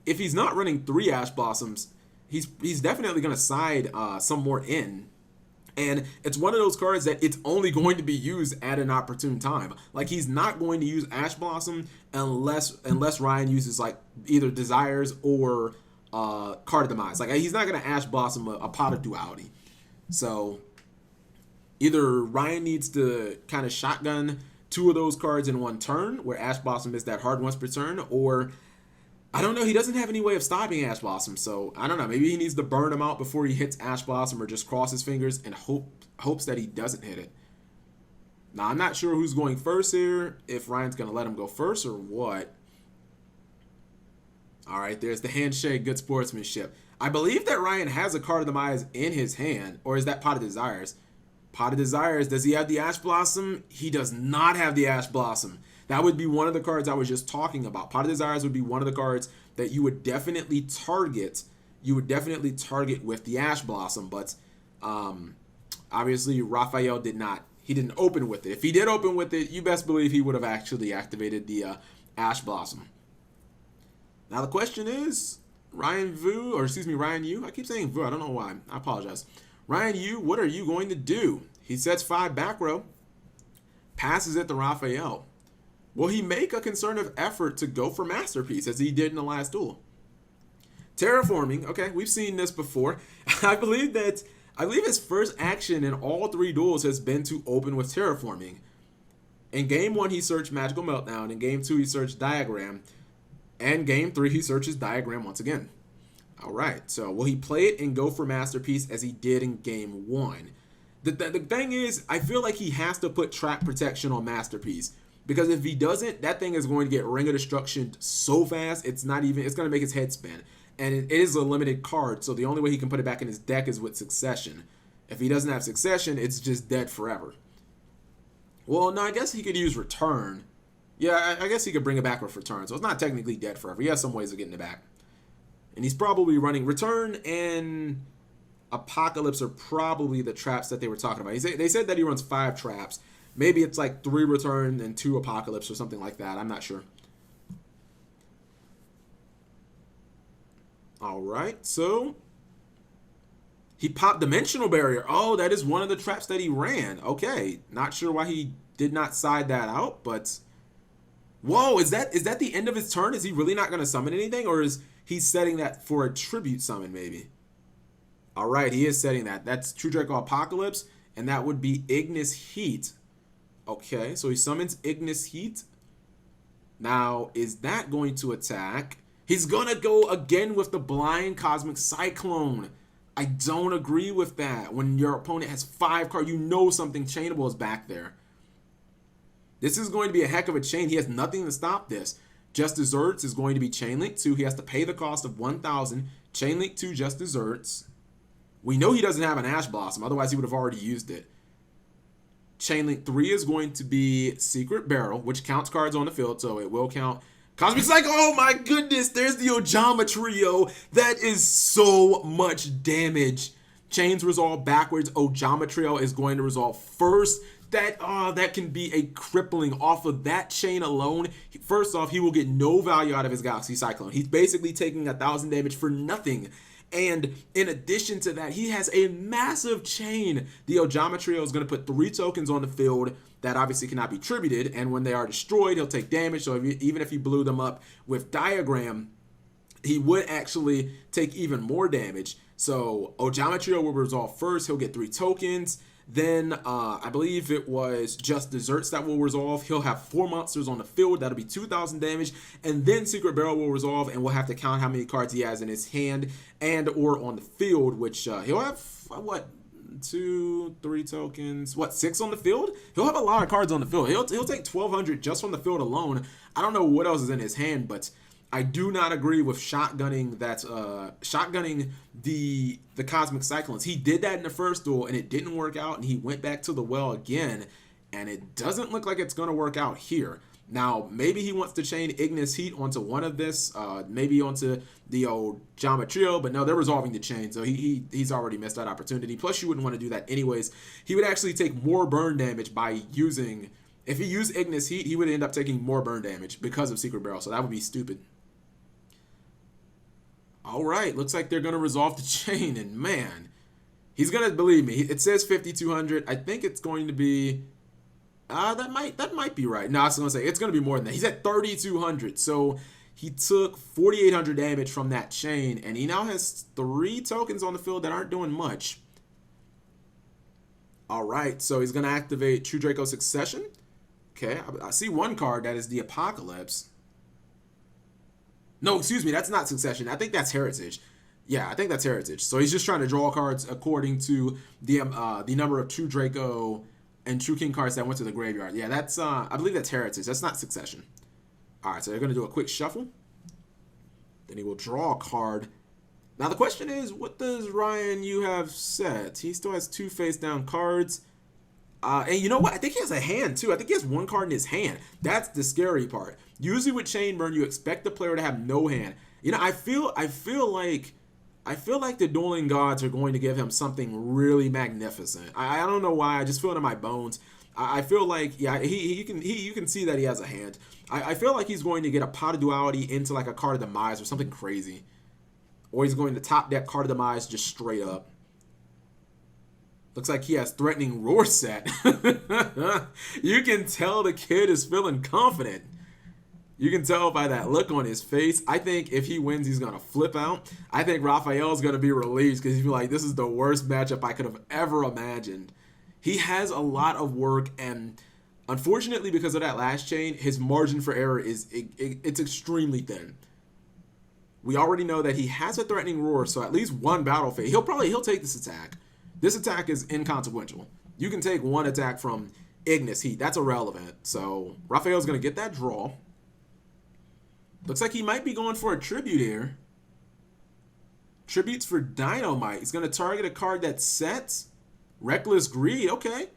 if he's not running 3 Ash Blossoms, he's definitely going to side some more in. And it's one of those cards that it's only going to be used at an opportune time. Like, he's not going to use Ash Blossom unless Ryan uses like either Desires or Card of Demise. Like, he's not going to Ash Blossom a Pot of Duality. So either Ryan needs to kind of shotgun 2 of those cards in one turn, where Ash Blossom is that hard once per turn, or I don't know. He doesn't have any way of stopping Ash Blossom, so I don't know. Maybe he needs to burn him out before he hits Ash Blossom, or just cross his fingers and hopes that he doesn't hit it. Now, I'm not sure who's going first here, if Ryan's going to let him go first or what. All right, there's the handshake, good sportsmanship. I believe that Ryan has a Card of Demise in his hand, or is that Pot of Desires? Pot of Desires, does he have the Ash Blossom? He does not have the Ash Blossom. That would be one of the cards I was just talking about. Pot of Desires would be one of the cards that you would definitely target. You would definitely target with the Ash Blossom, but obviously Raphael did not. He didn't open with it. If he did open with it, you best believe he would have actually activated the Ash Blossom. Now the question is, Ryan Yu. I keep saying Vu. I don't know why. I apologize. Ryan Yu, what are you going to do? He sets 5 back row, passes it to Raphael. Will he make a concerted effort to go for Masterpiece as he did in the last duel? Terraforming, okay, we've seen this before. I believe his first action in all 3 duels has been to open with Terraforming. In game 1, he searched Magical Meltdown. In game 2, he searched Diagram. And game 3, he searches Diagram once again. All right. So will he play it and go for Masterpiece as he did in game one? The thing is, I feel like he has to put trap protection on Masterpiece. Because if he doesn't, that thing is going to get Ring of Destruction so fast, it's going to make his head spin. And it is a limited card, so the only way he can put it back in his deck is with Succession. If he doesn't have Succession, it's just dead forever. Well, no, I guess he could use Return. Yeah, I guess he could bring it back with Return, so it's not technically dead forever. He has some ways of getting it back. And he's probably running Return and Apocalypse are probably the traps that they were talking about. They said that he runs 5 traps. Maybe it's like 3 Return and 2 Apocalypse or something like that. I'm not sure. All right, so he popped Dimensional Barrier. Oh, that is one of the traps that he ran. Okay, not sure why he did not side that out, but whoa, is that the end of his turn? Is he really not going to summon anything, or is he setting that for a tribute summon maybe? All right, he is setting that. That's True Draco Apocalypse, and that would be Ignis Heat. Okay, so he summons Ignis Heat. Now, is that going to attack? He's going to go again with the Blind Cosmic Cyclone. I don't agree with that. When your opponent has 5 cards, you know something chainable is back there. This is going to be a heck of a chain. He has nothing to stop this. Just Desserts is going to be Chain Link 2. He has to pay the cost of 1,000. Chain Link 2 Just Desserts. We know he doesn't have an Ash Blossom. Otherwise, he would have already used it. Chain Link 3 is going to be Secret Barrel, which counts cards on the field, so it will count. Cosmic Cycle, oh my goodness, there's the Ojama Trio. That is so much damage. Chains resolve backwards. Ojama Trio is going to resolve first. That can be a crippling off of that chain alone. First off, he will get no value out of his Galaxy Cyclone. He's basically taking 1,000 damage for nothing. And in addition to that, he has a massive chain. The Ojama Trio is going to put 3 tokens on the field that obviously cannot be tributed, and when they are destroyed, he'll take damage. So even if he blew them up with Diagram, he would actually take even more damage. So Ojama Trio will resolve first. He'll get 3 tokens. Then I believe it was Just Desserts that will resolve. He'll have 4 monsters on the field. That'll be 2,000 damage. And then Secret Barrel will resolve, and we'll have to count how many cards he has in his hand and or on the field, which he'll have, what, 2, 3 tokens, what, 6 on the field? He'll have a lot of cards on the field. He'll take 1,200 just from the field alone. I don't know what else is in his hand, but I do not agree with shotgunning the Cosmic Cyclones. He did that in the first duel, and it didn't work out, and he went back to the well again, and it doesn't look like it's going to work out here. Now, maybe he wants to chain Ignis Heat onto one of this, maybe onto the old Ojama Trio, but no, they're resolving the chain, so he's already missed that opportunity. Plus, you wouldn't want to do that anyways. He would actually take more burn damage by using... If he used Ignis Heat, he would end up taking more burn damage because of Secret Barrel, so that would be stupid. All right, looks like they're going to resolve the chain, and man, he's going to, believe me, it says 5,200. I think it's going to be, that might be right. No, I was going to say, it's going to be more than that. He's at 3,200, so he took 4,800 damage from that chain, and he now has 3 tokens on the field that aren't doing much. All right, so he's going to activate True Draco Succession. Okay, I see one card that is the Apocalypse. No, excuse me, that's not Succession. I think that's Heritage. Yeah, I think that's Heritage. So he's just trying to draw cards according to the number of True Draco and True King cards that went to the graveyard. Yeah, that's I believe that's Heritage. That's not Succession. All right, so they're going to do a quick shuffle. Then he will draw a card. Now the question is, what does Ryan you have set? He still has 2 face-down cards. And you know what? I think he has a hand too. I think he has 1 card in his hand. That's the scary part. Usually with Chain Burn, you expect the player to have no hand. You know, I feel like the Dueling Gods are going to give him something really magnificent. I don't know why. I just feel it in my bones. I feel like, yeah, you can see that he has a hand. I feel like he's going to get a Pot of Duality into like a Card of Demise or something crazy. Or he's going to top deck Card of Demise just straight up. Looks like he has Threatening Roar set. You can tell the kid is feeling confident. You can tell by that look on his face. I think if he wins, he's going to flip out. I think Raphael's going to be released because he's like, this is the worst matchup I could have ever imagined. He has a lot of work, and unfortunately, because of that last chain, his margin for error is it's extremely thin. We already know that he has a threatening roar, so at least one battle phase. He'll take this attack. This attack is inconsequential. You can take one attack from Ignis Heat. That's irrelevant. So Raphael's going to get that draw. Looks like he might be going for a tribute here. Tributes for Dynamite. He's going to target a card that sets. Reckless Greed. Okay.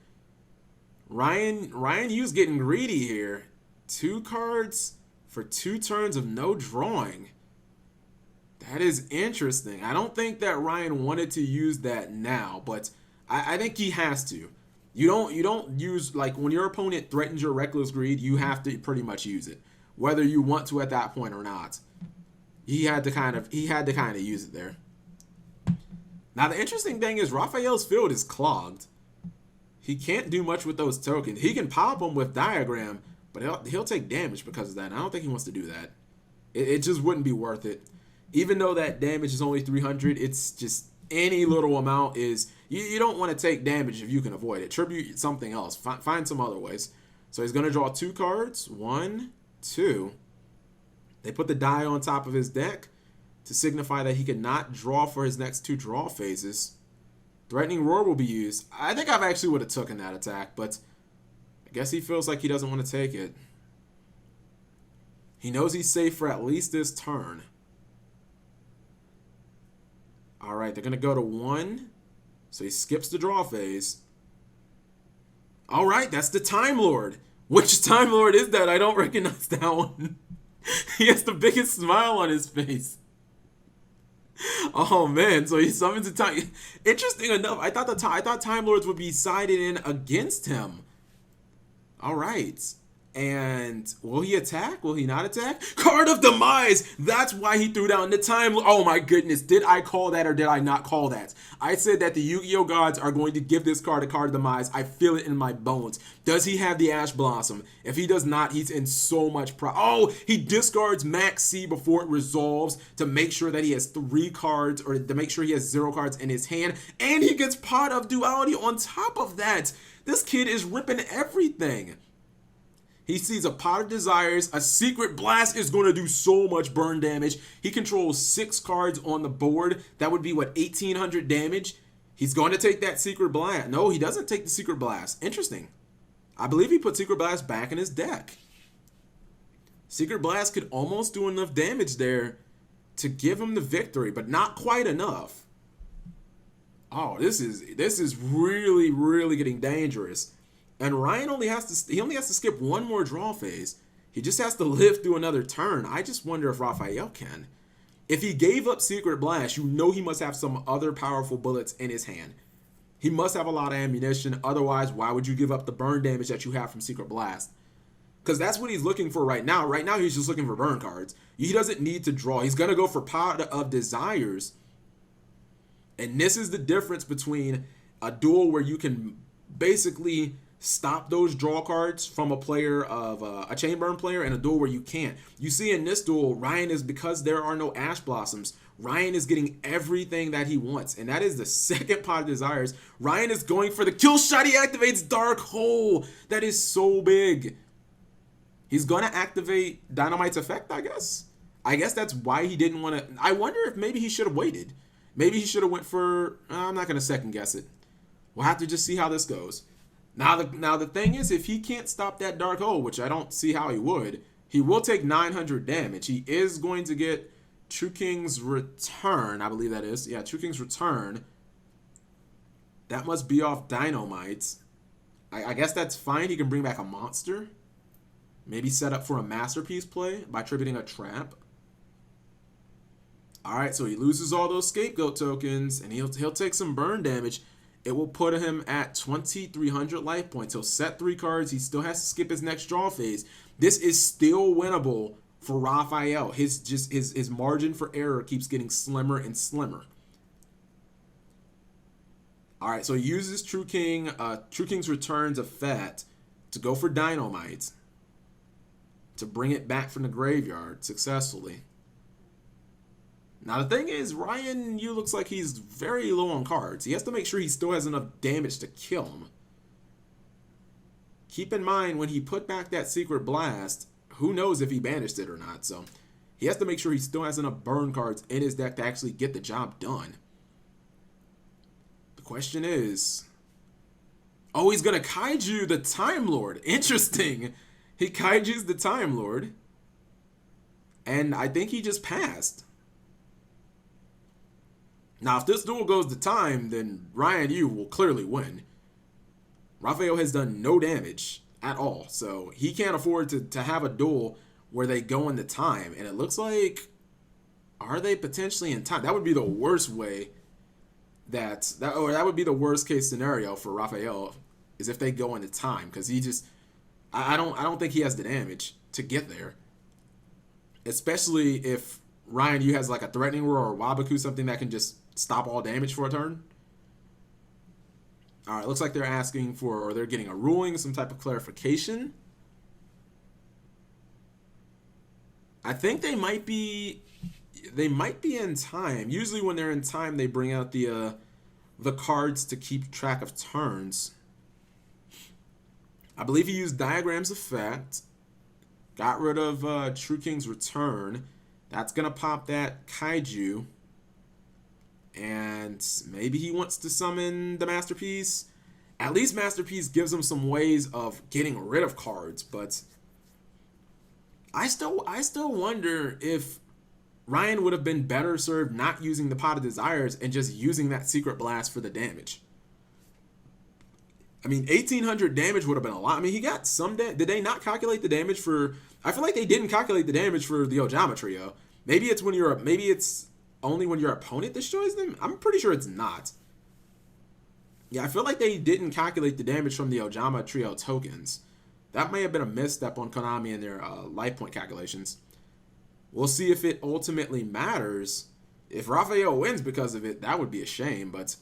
Ryan Yu's getting greedy here. 2 cards for 2 turns of no drawing. That is interesting. I don't think that Ryan wanted to use that now, but I think he has to. You don't use, like, when your opponent threatens your Reckless Greed, you have to pretty much use it, whether you want to at that point or not. He had to kind of use it there. Now the interesting thing is Raphael's field is clogged. He can't do much with those tokens. He can pop them with Diagram, but he'll take damage because of that. And I don't think he wants to do that. It just wouldn't be worth it. Even though that damage is only 300, it's just any little amount is... You don't want to take damage if you can avoid it. Tribute something else. Find some other ways. So he's going to draw 2 cards. 1, 2. They put the die on top of his deck to signify that he cannot draw for his next 2 draw phases. Threatening Roar will be used. I think I actually would have taken that attack, but I guess he feels like he doesn't want to take it. He knows he's safe for at least this turn. All right, they're going to go to 1. So he skips the draw phase. All right, that's the Time Lord. Which Time Lord is that? I don't recognize that one. He has the biggest smile on his face. Oh man, so he summons a Time. Interesting enough, I thought Time Lords would be sided in against him. All right. And will he attack? Will he not attack? Card of Demise! That's why he threw down the Time. Oh my goodness. Did I call that or did I not call that? I said that the Yu-Gi-Oh gods are going to give this card a Card of Demise. I feel it in my bones. Does he have the Ash Blossom? If he does not, he's in so much Oh, he discards Max C before it resolves to make sure that he has 3 cards, or to make sure he has 0 cards in his hand. And he gets Pot of Duality on top of that. This kid is ripping everything. He sees a Pot of Desires. A Secret Blast is going to do so much burn damage. He controls 6 cards on the board. That would be, what, 1,800 damage? He's going to take that Secret Blast. No, he doesn't take the Secret Blast. Interesting. I believe he put Secret Blast back in his deck. Secret Blast could almost do enough damage there to give him the victory, but not quite enough. Oh, this is really, really getting dangerous. And Ryan only has to skip 1 more draw phase. He just has to live through another turn. I just wonder if Raphael can. If he gave up Secret Blast, you know he must have some other powerful bullets in his hand. He must have a lot of ammunition. Otherwise, why would you give up the burn damage that you have from Secret Blast? Because that's what he's looking for right now. Right now, he's just looking for burn cards. He doesn't need to draw. He's going to go for Pot of Desires. And this is the difference between a duel where you can basically stop those draw cards from a player of a chain burn player, and a duel where you can't. You see in this duel, Ryan is, because there are no Ash Blossoms, Ryan is getting everything that he wants, and that is the second Pot of Desires. Ryan is going for the kill shot. He activates Dark Hole. That is so big. He's going to activate Dynamite's effect, I guess. I guess that's why he didn't want to. I wonder if maybe he should have waited. Maybe he should have went for, I'm not going to second guess it. We'll have to just see how this goes. Now the thing is, if he can't stop that Dark Hole, which I don't see how he would, he will take 900 damage. He is going to get True King's Return, I believe that is. Yeah, True King's Return. That must be off Dynamite. I guess that's fine. He can bring back a monster. Maybe set up for a Masterpiece play by tributing a trap. Alright, so he loses all those Scapegoat tokens, and he'll take some burn damage. It will put him at 2,300 life points. He'll set 3 cards. He still has to skip his next draw phase. This is still winnable for Raphael. His margin for error keeps getting slimmer and slimmer. All right, so he uses True King's Returns effect to go for Dynamite to bring it back from the graveyard successfully. Now, the thing is, Ryan Yu looks like he's very low on cards. He has to make sure he still has enough damage to kill him. Keep in mind, when he put back that Secret Blast, who knows if he banished it or not. So He has to make sure he still has enough burn cards in his deck to actually get the job done. The question is... Oh, he's going to Kaiju the Time Lord. Interesting. He Kaijus the Time Lord. And I think he just passed. Now, if this duel goes to time, then Ryan Yu will clearly win. Raphael has done no damage at all, so he can't afford to have a duel where they go into time. And it looks like, are they potentially in time? That would be the worst way that would be the worst case scenario for Raphael, is if they go into time, because he just, I don't think he has the damage to get there. Especially if Ryan Yu has like a threatening roar or Wabaku, something that can just stop all damage for a turn. All right, looks like they're asking for, or they're getting a ruling, some type of clarification. I think they might be in time. Usually when they're in time, they bring out the cards to keep track of turns. I believe he used Diagram's Effect. Got rid of True King's Return. That's going to pop that Kaiju. And maybe he wants to summon the Masterpiece. At least Masterpiece gives him some ways of getting rid of cards. But I still wonder if Ryan would have been better served not using the Pot of Desires and just using that Secret Blast for the damage. I mean, 1,800 damage would have been a lot. I mean, he got some damage. Did they not calculate the damage for... I feel like they didn't calculate the damage for the Ojama Trio. Maybe it's only when your opponent destroys them? I'm pretty sure it's not. Yeah, I feel like they didn't calculate the damage from the Ojama Trio tokens. That may have been a misstep on Konami and their life point calculations. We'll see if it ultimately matters. If Raphael wins because of it, that would be a shame, but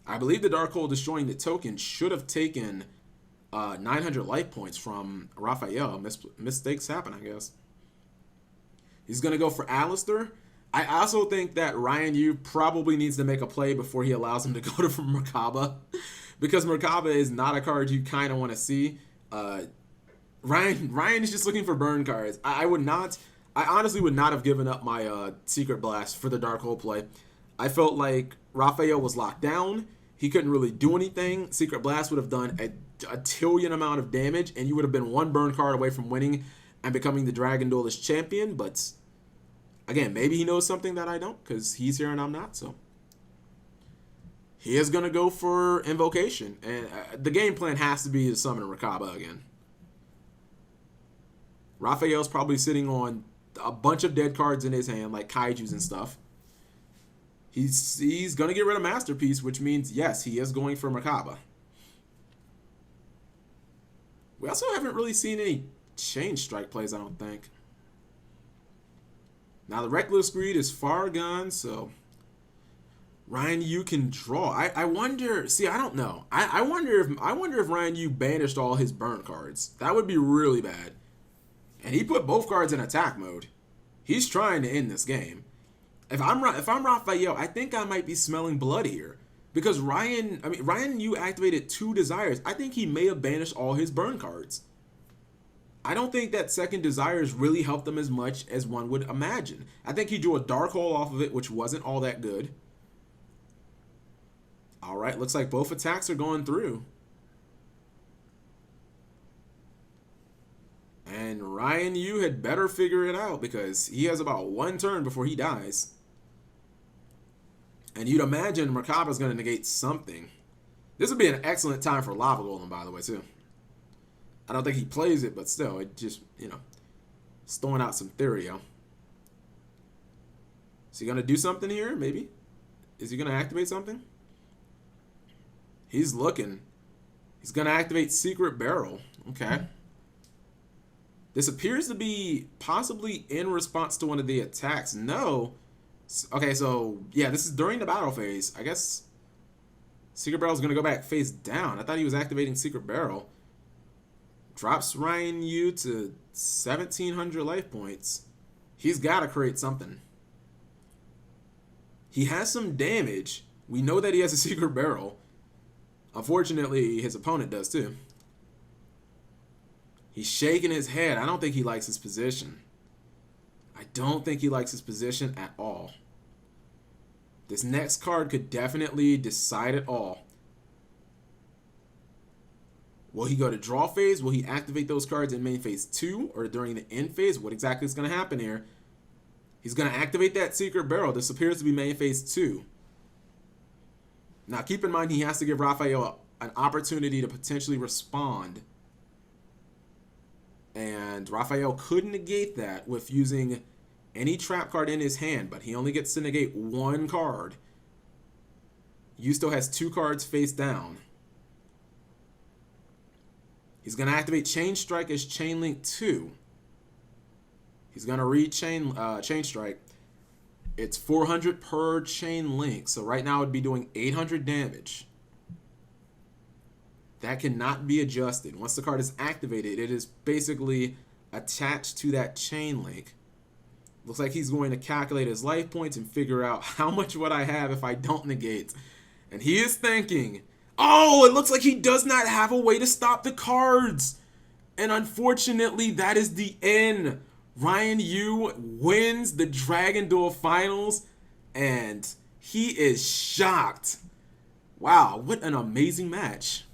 I believe the Dark Hole destroying the token should have taken 900 life points from Raphael. Mistakes happen, I guess. He's going to go for Alistair. I also think that Ryan Yu probably needs to make a play before he allows him to go to Merkaba, because Merkaba is not a card you kind of want to see. Ryan is just looking for burn cards. I honestly would not have given up my Secret Blast for the Dark Hole play. I felt like Raphael was locked down. He couldn't really do anything. Secret Blast would have done a tillion amount of damage, and you would have been one burn card away from winning and becoming the Dragon Duelist champion. But again, maybe he knows something that I don't, because he's here and I'm not. So he is going to go for Invocation, and the game plan has to be to summon Merkaba again. Raphael's probably sitting on a bunch of dead cards in his hand, like Kaijus and stuff. He's going to get rid of Masterpiece, which means, yes, he is going for Merkaba. We also haven't really seen any Chain Strike plays, I don't think. Now, the Reckless Greed is far gone, so Ryan Yu can draw. I wonder, see, I don't know. I wonder if Ryan Yu banished all his burn cards. That would be really bad. And he put both cards in attack mode. He's trying to end this game. If I'm Raphael, I think I might be smelling blood here, because Ryan Yu activated 2 Desires. I think he may have banished all his burn cards. I don't think that second Desires really helped him as much as one would imagine. I think he drew a Dark Hole off of it, which wasn't all that good. All right, looks like both attacks are going through. And Ryan Yu had better figure it out, because he has about 1 turn before he dies. And you'd imagine Merkaba's going to negate something. This would be an excellent time for Lava Golem, by the way, too. I don't think he plays it, but still, it just, it's throwing out some Therio. Is he going to do something here, maybe? Is he going to activate something? He's looking. He's going to activate Secret Barrel. Okay. This appears to be possibly in response to one of the attacks. No. Okay, so, yeah, this is during the battle phase. I guess Secret Barrel is going to go back face down. I thought he was activating Secret Barrel. Drops Ryan Yu to 1,700 life points. He's got to create something. He has some damage. We know that he has a Secret Barrel. Unfortunately, his opponent does too. He's shaking his head. I don't think he likes his position. I don't think he likes his position at all. This next card could definitely decide it all. Will he go to draw phase? Will he activate those cards in main phase 2 or during the end phase? What exactly is going to happen here? He's going to activate that secret barrel. This appears to be main phase 2. Now keep in mind he has to give Raphael an opportunity to potentially respond. And Raphael could negate that with using any trap card in his hand, but he only gets to negate one card. You still has 2 cards face down. He's going to activate Chain Strike as Chain Link 2. He's going to read Chain Strike. It's 400 per Chain Link, so right now it would be doing 800 damage. That cannot be adjusted. Once the card is activated, it is basically attached to that Chain Link. Looks like he's going to calculate his life points and figure out how much would I have if I don't negate. And he is thinking, oh, it looks like he does not have a way to stop the cards. And unfortunately, that is the end. Ryan Yu wins the Dragon Duel Finals, and he is shocked. Wow, what an amazing match.